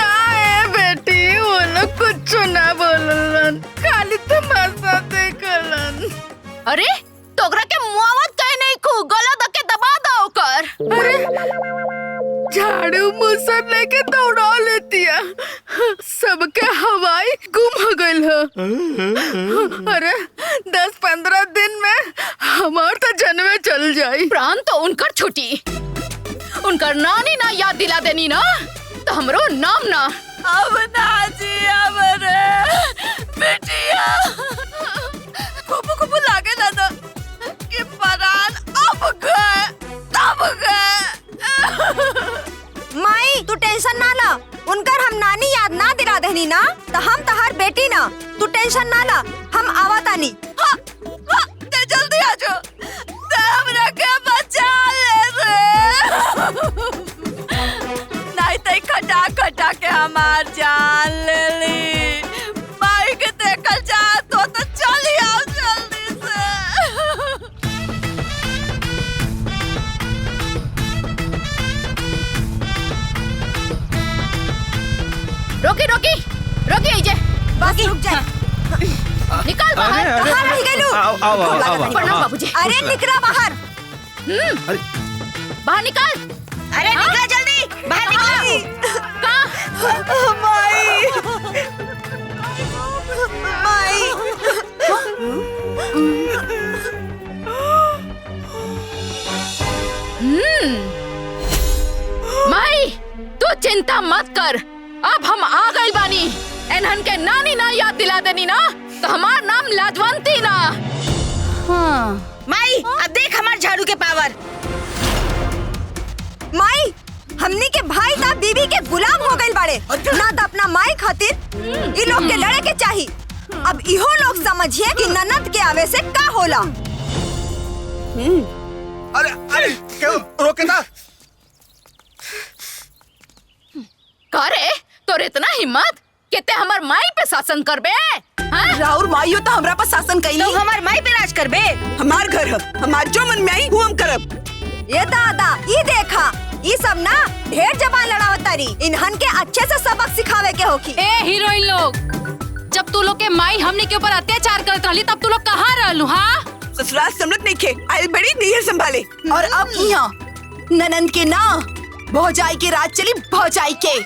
ना ए बेटी वो लोग कुछ ना बोललन खाली तमाशा देखलन। अरे तोगरा के मुआवत कहे नहीं खू गला दके दबा दो कर। अरे झाड़ू मुसर लेके दौड़ा लेतिया सबके हवाई गुम हो गइल ह। अरे 10-15 दिन में हमार तो जनवे चल जाई। प्राण तो उनकर छुटी उनकर नानी ना याद दिला देनी ना तो हमरो नाम ना। अब ना जी अब रे बेटिया खूब लागे ना तो कि परान अब गए तब गए। माई तू टेंशन ना ला उनकर हम नानी याद ना दिला देनी ना तो हम तहार बेटी ना तू टेंशन ना ला हम आवत आनी। हाँ, हाँ, ते जल्दी आ जाओ ते हमरा के बचा ले रे। नहीं तो खटा खटा के हमार जान ले ली। माई के देखल जा तो चली आओ जल्दी से। रोकी रोकी रोकी आइजे बस रुक जा। निकाल बाहर। कहाँ रह गई लू? आओ आओ आओ प्रणाम बाबूजी। अरे निकला बाहर। बाहर निकाल। अरे निकल जल्दी बाहर निकल। माई माई तू चिंता मत कर अब हम आ गई बानी। एनहन के नानी ना याद दिला देनी ना तो हमार नाम लाजवंती ना। हाँ। माई अब देख हमार झाड़ू के पावर। माई हमनी के भाई ता बीबी के गुलाम हो गइल बाड़े ना तो अपना माई खातिर इ लोग के लड़े के चाही। अब इहो लोग समझिए कि ननद के आवे से का होला। अरे अरे क्यों रोके ना? करे तोर इतना हिम्मत केते हमार माई पे शासन करबे? राउर माइयो तो हमरा पर शासन कइली तो हमार माई पे राज करबे। हमार घर है हमार जो मन में आई वो हम करब। ये दादा ये देखा ये सब ना ढेर जबान लड़ावतारी इन्हन के अच्छे से सबक सिखावे के होकी। ए हीरोइन लोग जब तू लोग के माई हमने के ऊपर अत्याचार करत रहली तब तू लोग कहाँ रहलू? हाँ ससुराल समझत नहीं खे आई बड़ी नीर संभाले और अब यहाँ ननंद के ना भौजाई के राज चली भौजाई के।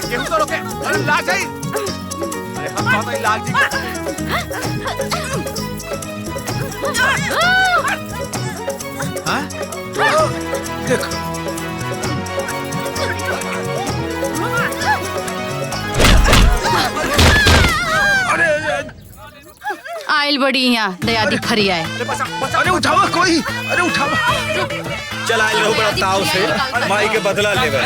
क्यों तो रोके? अरे लाज आई। अरे हम तो लाज जी। हाँ? देखो आयल बड़ी यहाँ दयादी फरियाए। अरे उठावा कोई, अरे उठावा। चल आए लो बड़ा ताव से माई के बदला ले गए।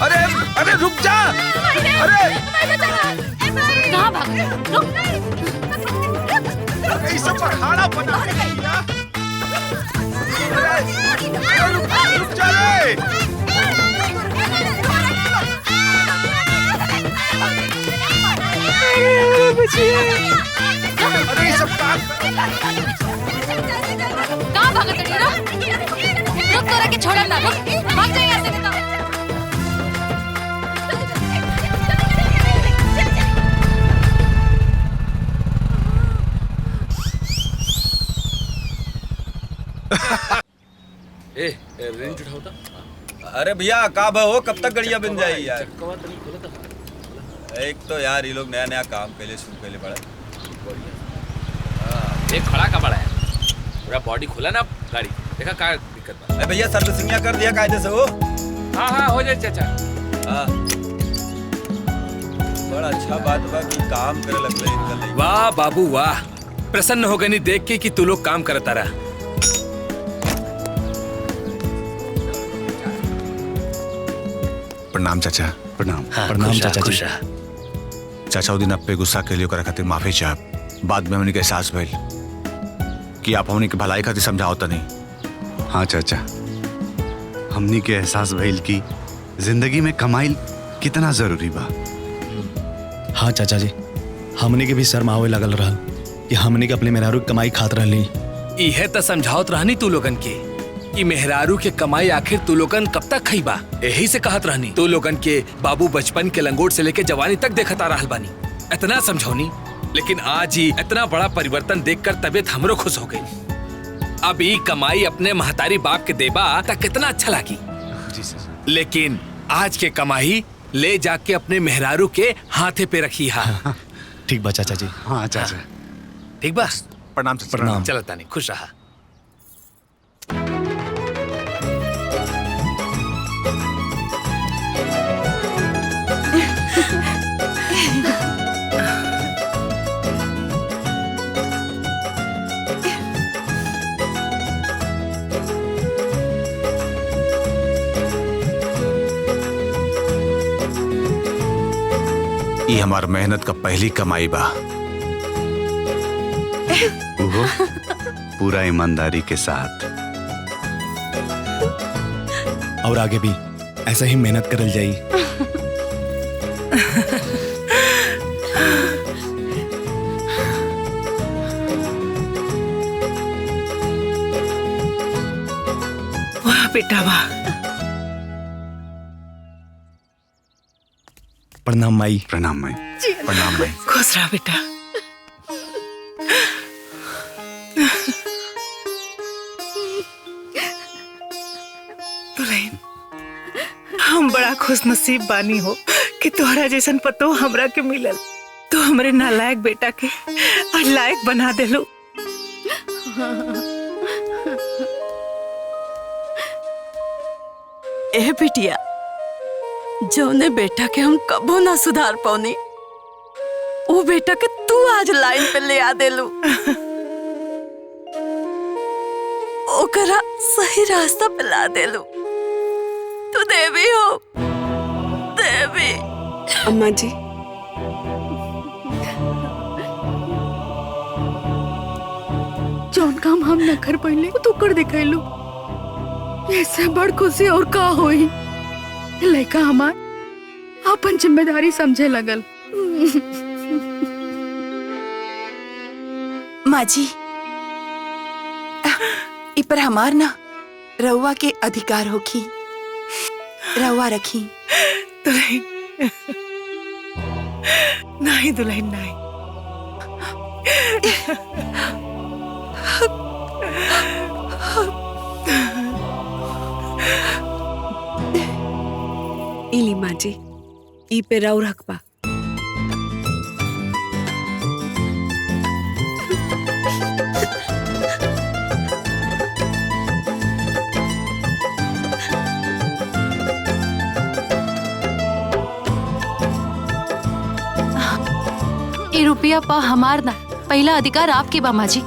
अरे अरे रुक जा। अरे कहाँ भाग रहे हो? ये सब पहाड़ा बना दिया। रुक जा रे। अरे ये सब कहाँ भागत रही? रुक तोरा के छोड़म ना, रुक भाग जा यहाँ से। रेंज उठाओ था। अरे भैया का हो, कब तक गड़िया बन जाएगी यार? एक तो यार ये लोग नया नया काम पहले शुरू पहले बड़ा एक खड़ा का बड़ा है, पूरा बॉडी खुला ना गाड़ी, देखा क्या दिक्कत बा? अरे भैया सर्विसिंग कर दिया कायदे से हो? हाँ हो जाए चाचा। हाँ बड़ा अच्छा बात बा कि काम करे लगले इनका। वाह बाबू वाह, प्रसन्न हो गनी देख के कि तू लोग काम करता रहा। प्रणाम चाचा। प्रणाम। प्रणाम चाचा जी। चाचा दिन अपने गुस्सा के लिए ओकरा खातिर माफी चाह। बाद में हमने के एहसास भइल कि आप हमने के भलाई खातिर समझाओ त नहीं। हाँ चाचा, हमनी के एहसास भइल कि जिंदगी में कमाई कितना जरूरी बा। हाँ चाचा जी, हमने के भी शर्म आवे लगल रहल कि हमने के अपने मेहरारू के कमाई खात रहली। इहे त समझावत रहनी तू लोगन के कि मेहरारू के कमाई आखिर तू लोगन कब तक खइबा। यही से कहत रहनी तू लोगन के बाबू बचपन के लंगोट से लेके जवानी तक देखता रहल बानी, इतना समझौनी। लेकिन आज ही इतना बड़ा परिवर्तन देखकर तबीयत हमरो खुश हो गई। अब ये कमाई अपने महतारी बाप के देबा तक कितना अच्छा लगी। लेकिन आज के कमाई ले जाके अपने मेहरारू के हाथे पे रखी। हाँ ठीक बा चाचा जी। हाँ चाचा ठीक बस। प्रणाम प्रणाम। चलता नहीं, खुश रहा। ये हमार मेहनत का पहली कमाई बा। वो पूरा ईमानदारी के साथ। और आगे भी ऐसा ही मेहनत करल जाई। वाह बेटा वाह। प्रणाम माई। प्रणाम माई। प्रणाम माई। खुश रहा बेटा। दुल्हन, हम बड़ा खुश नसीब बानी हो कि तोहरा जैसन पतो हमरा के मिलल। तो हमरे नालायक बेटा के आज लायक बना देलो। ए बिटिया, जौने बेटा के हम कबो ना सुधार पौनी, वो बेटा के तू आज लाइन पे ले आ देलू। ओकरा सही रास्ता पे ला देलू। तू देवी हो, देवी। अम्मा जी, जौन काम हम न कर पाइले वो तू कर दिखैलू। ऐसे बड़ खुशी और का होई। लड़का हमार अपन जिम्मेदारी समझे लगल। माँ जी, इ पर हमार ना रउआ के अधिकार होखी। रउआ रखी। दुल्हन नहीं, दुल्हन नहीं। इली माँ जी, ई पे रउ रखबा। ए रुपया पा हमार ना, पहला अधिकार आपके बा माँ जी।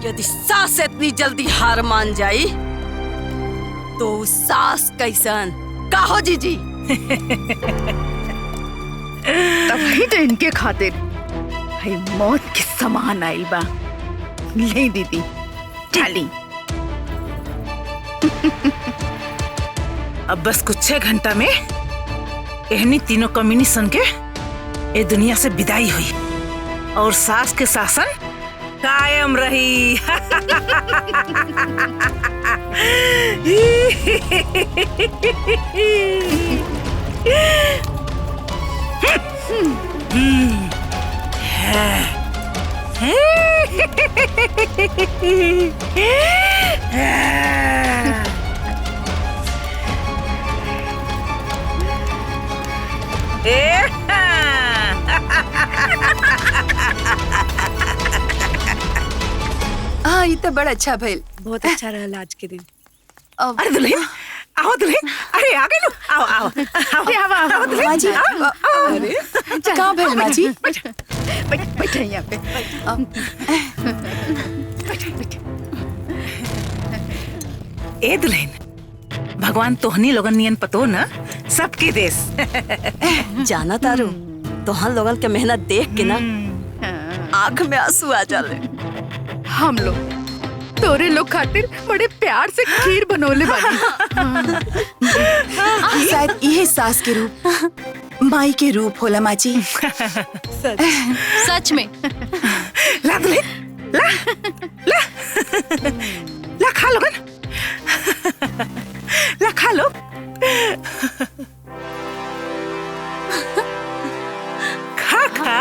यदि सास इतनी जल्दी हार मान जाई तो सास कैसन का हो जीजी? तभी तो इनके खातिर भाई मौत के समान आइल बा। ले दीदी चली। अब बस कुछ 6 घंटा में एहनी तीनों कमीनी सन के ए दुनिया से विदाई हुई और सास के शासन कायम रही। हाँ ये तो बड़ा अच्छा भइल, बहुत अच्छा रहा आज के दिन। अरे दुल्हन आओ दुल्हन, अरे आ गए लो, आओ आओ आओ आओ दुल्हन, माँ जी, आओ, आओ। अरे कहाँ भइल माँ जी? बैठे यहाँ पे। ए दुल्हन, भगवान तोहनी लोगन नियन पतो ना सबके देश। जाना तारू तोहन लोगन के मेहनत देख के ना आंख में आंसू आ जाले। हम लोग तोरे लोग खातिर बड़े प्यार से खीर बनोले बानी। शायद यही सास के रूप माई के रूप होला माँ जी। सच में। ला दुल्हन, ला ला ला खा लोगन, ला खा लो। खा खा।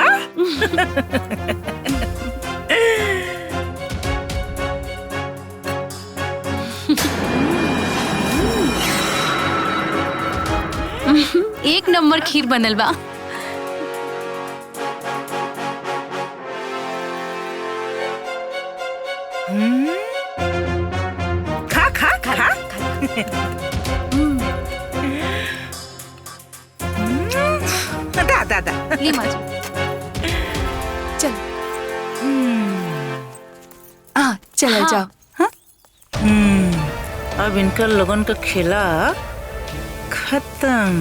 एक नंबर खीर बनल बा। खा खा खा। दा दा दा। ले माँ जी। चल चल जाओ। हाँ? अब इनका लोगन का खेला खत्म।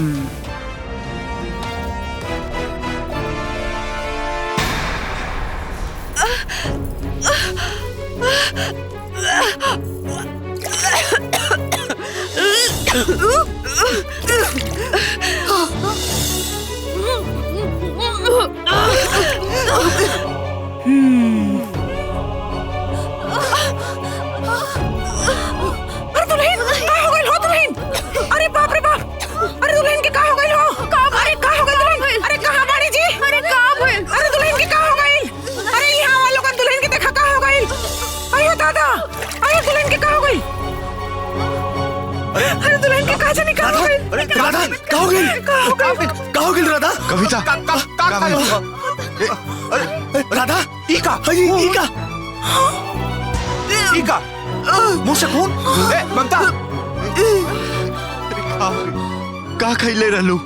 अरे बाप रे बाप, अरे दुल्हन के का हो गइल हो? अरे का हो गइल दुल्हन? अरे कहां बाड़ी जी? अरे का भइल? अरे दुल्हन के का हो गइल? अरे यहां वालों का दुल्हन के देखा का हो गइल? अयो दादा, अरे दुल्हन के का हो गइल? अरे दुल्हन के का जाने का हो गइल? अरे राधा का हो गइल? का हो गइल राधा? कविता राधा ई का मुंह से खून। ए ममता का खैले रहलू?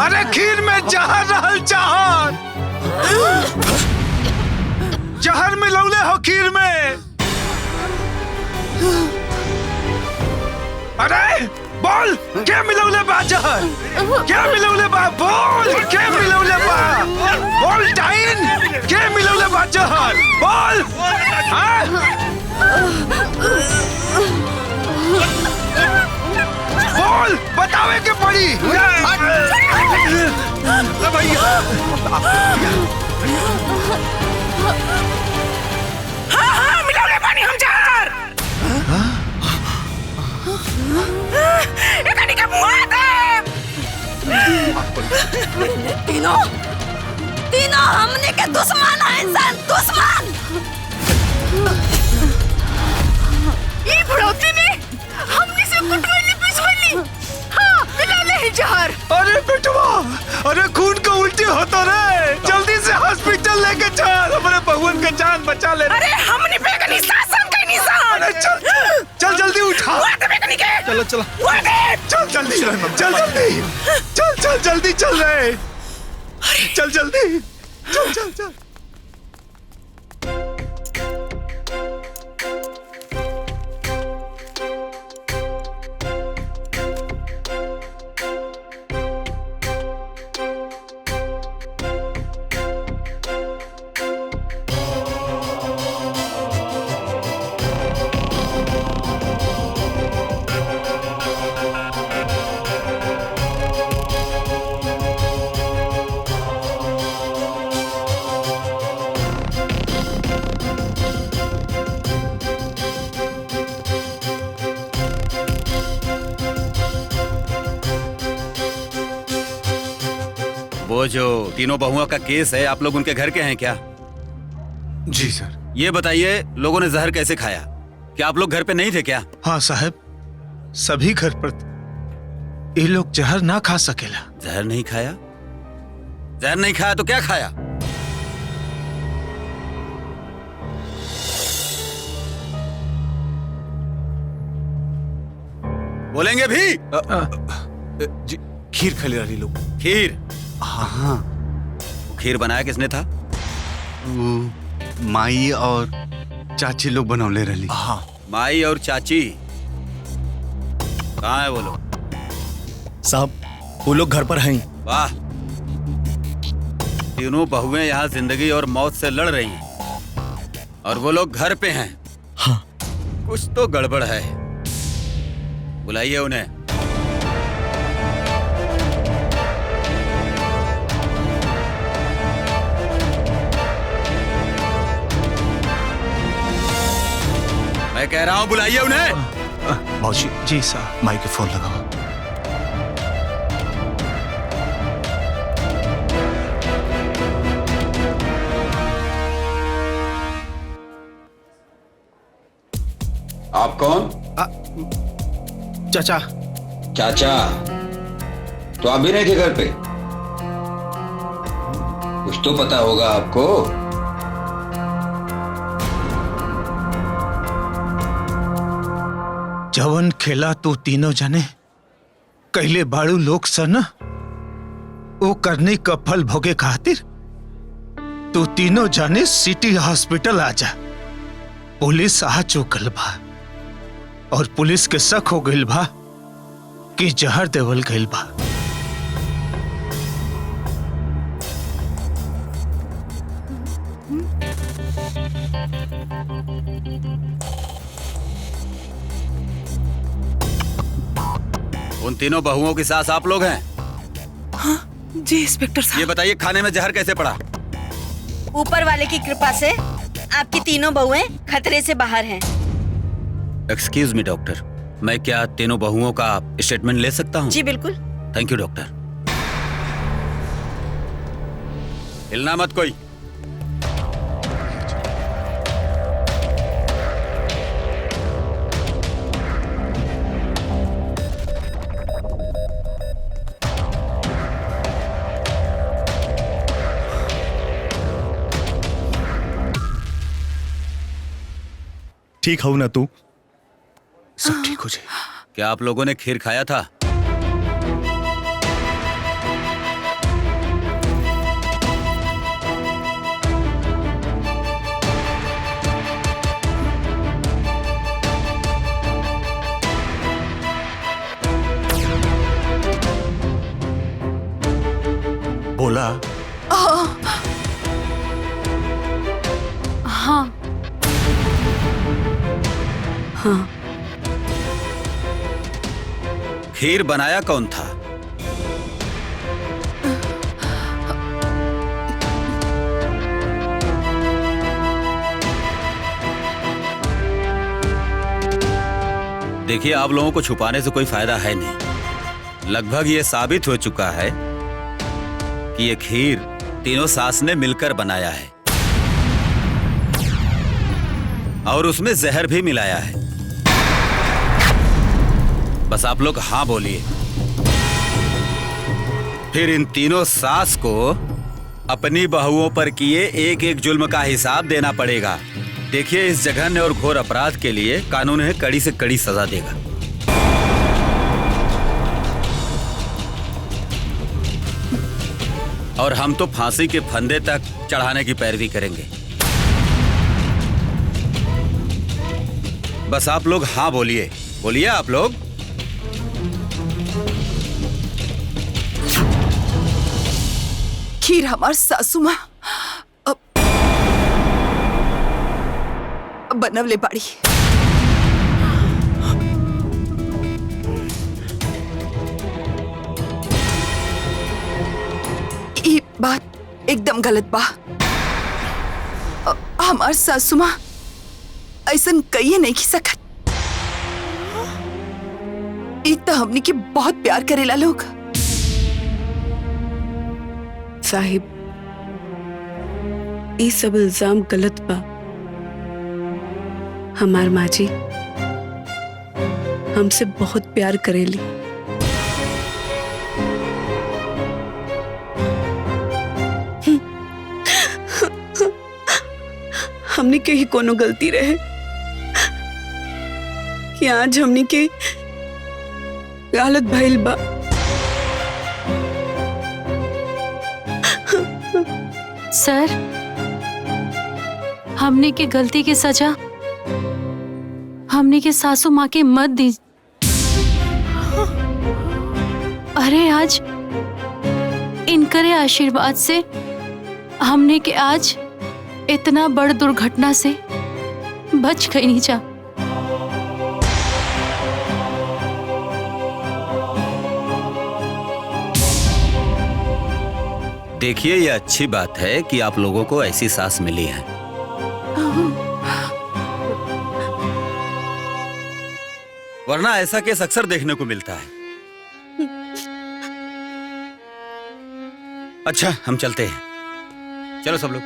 अरे खीर में जहर रहल, जहर जहर मिलौले हो खीर में। अरे बोल क्या मिलौले बा जहर? क्या मिलौले बा? बोल क्या मिलौले बा? बोल डाइन क्या मिलौले बा जहर? बोल। हाँ? बोल बतावे के पड़ी। हाँ मिलौले पानी हम जहर। मार दे। तीनों तीनों हमने के दुश्मन है, इंसान दुश्मन। ये बुढ़ौती ने हमने से कुटवली पिसवली। हाँ, मिला ले जहर। अरे बेटवा, अरे खून का उल्टी होता रे, जल्दी से हॉस्पिटल लेके चल, हमारे बहुन का जान बचा ले। अरे हमने बेगनी शासन का निशान। अरे चल चल जल्दी उठा। चलो चलो चल जल्दी, चल जल्दी, चल चल जल्दी चल रहे, चल जल्दी, चल चल चल। वो जो तीनों बहुओं का केस है, आप लोग उनके घर के हैं क्या? जी सर। ये बताइए, लोगों ने जहर कैसे खाया? क्या आप लोग घर पे नहीं थे क्या? हाँ साहब, सभी घर पर ये लोग जहर ना खा सकेला। जहर नहीं खाया? जहर नहीं खाया तो क्या खाया? बोलेंगे भी? जी, खीर खा रही लोग। खीर? हाँ। खीर बनाया किसने था? माई और चाची लोग बनौले रही। हाँ। माई और चाची कहाँ है वो लोग? साहब, वो लोग घर पर हैं। वाह, तीनों बहुएं यहाँ जिंदगी और मौत से लड़ रही हैं और वो लोग घर पे हैं। हाँ। कुछ तो गड़बड़ है, बुलाइए उन्हें। मैं कह रहा हूं बुलाइए उन्हें। मौसी जी साहब। माई के फोन लगाओ। आप कौन? चाचा। चाचा, तो आप भी नहीं थे घर पे? कुछ तो पता होगा आपको। जवन खेला तू तीनों जने कहले बाड़ू लोग सन, वो करने का फल भोगे खातिर तू तीनों जने सिटी हॉस्पिटल आ जा। पुलिस आ चुकल बा और पुलिस के शक हो गइल बा कि जहर देवल गइल बा। उन तीनों बहुओं की सास आप लोग हैं? हाँ, जी इंस्पेक्टर साहब। ये बताइए, खाने में जहर कैसे पड़ा? ऊपर वाले की कृपा से आपकी तीनों बहुएं खतरे से बाहर हैं। एक्सक्यूज मी डॉक्टर, मैं क्या तीनों बहुओं का स्टेटमेंट ले सकता हूँ? जी बिल्कुल। Thank you doctor. हिलना मत कोई। ठीक हो ना तू? सब ठीक हो जाए। क्या आप लोगों ने खीर खाया था? बोला? हाँ। हाँ। खीर बनाया कौन था? देखिए, आप लोगों को छुपाने से कोई फायदा है नहीं। लगभग ये साबित हो चुका है कि ये खीर तीनों सास ने मिलकर बनाया है और उसमें जहर भी मिलाया है। बस आप लोग हाँ बोलिए, फिर इन तीनों सास को अपनी बहुओं पर किए एक एक जुल्म का हिसाब देना पड़ेगा। देखिए, इस जघन्य और घोर अपराध के लिए कानून है कड़ी से कड़ी सजा देगा। और हम तो फांसी के फंदे तक चढ़ाने की पैरवी करेंगे। बस आप लोग हाँ बोलिए, बोलिए आप लोग। खीर हमार सासू माँ बनवले बाड़ी। ये बात एकदम गलत बा। हमार सासू माँ ऐसन कहिए नहीं की सकत। ई तो हमनी के बहुत प्यार करेला लोग। साहिब, ये सब इल्जाम गलत बा। हमार माँ जी हमसे बहुत प्यार करेली। हमने के ही कोनो गलती रहे कि आज हमने के हालत भइल बा। सर, हमने के गलती की सजा हमने के सासू माँ के मत दी। अरे आज इनकरे आशीर्वाद से हमने के आज इतना बड़ दुर्घटना से बच गई नहीं जा। देखिए, ये अच्छी बात है कि आप लोगों को ऐसी सास मिली है। वरना ऐसा केस अक्सर देखने को मिलता है। अच्छा, हम चलते हैं। चलो सब लोग।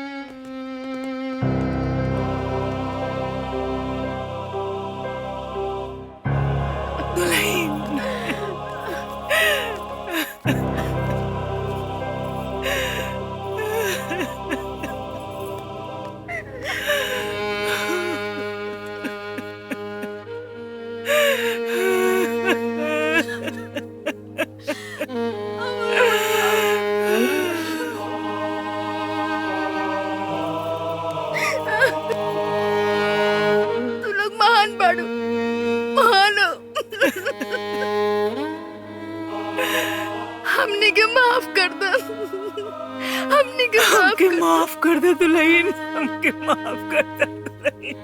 हमके माफ कर दे दुल्हन, हमके माफ कर दे दुल्हन।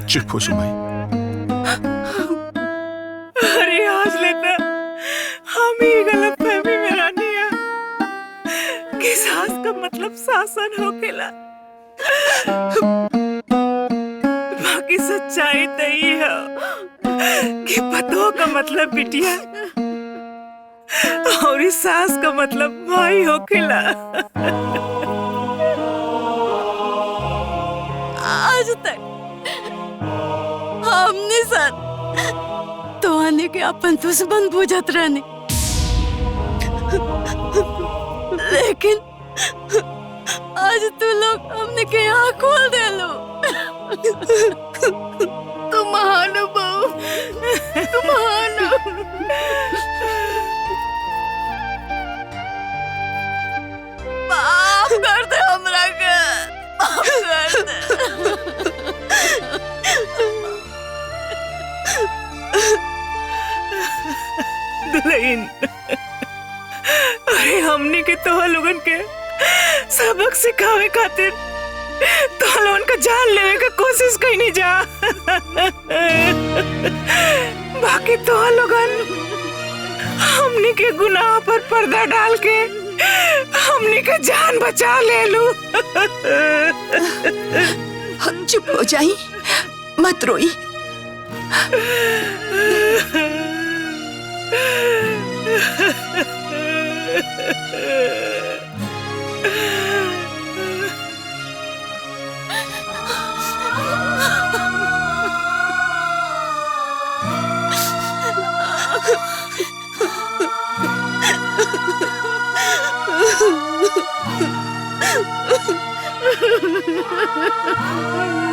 चुप हो सुमाई। अरे आज लेता हम ही गलत फहमी में रानी है कि सास का मतलब शासन होकेला। बाकी सच्चाई तो ये है कि पतों का मतलब बिटिया और इस सास का मतलब भाई होकेला। आज तक हमने सर तो आने के अपन दुश्मन बुझत रहने, लेकिन आज तू लोग हमने के आँख खोल दे लो। तुम महान हो बहू, तुम महान हो। माफ कर दे हमरा के, माफ कर दे। दुल्हन, अरे हमने के तो लोगन के सबक सिखावे खातिर तो लोन का जान लेवे का कोशिश कहीं नहीं जा। बाकी तो लोगन हमनी के गुनाह पर पर्दा डाल के हमनी के जान बचा ले लू। चुप हो जाई, मत रोई। Ha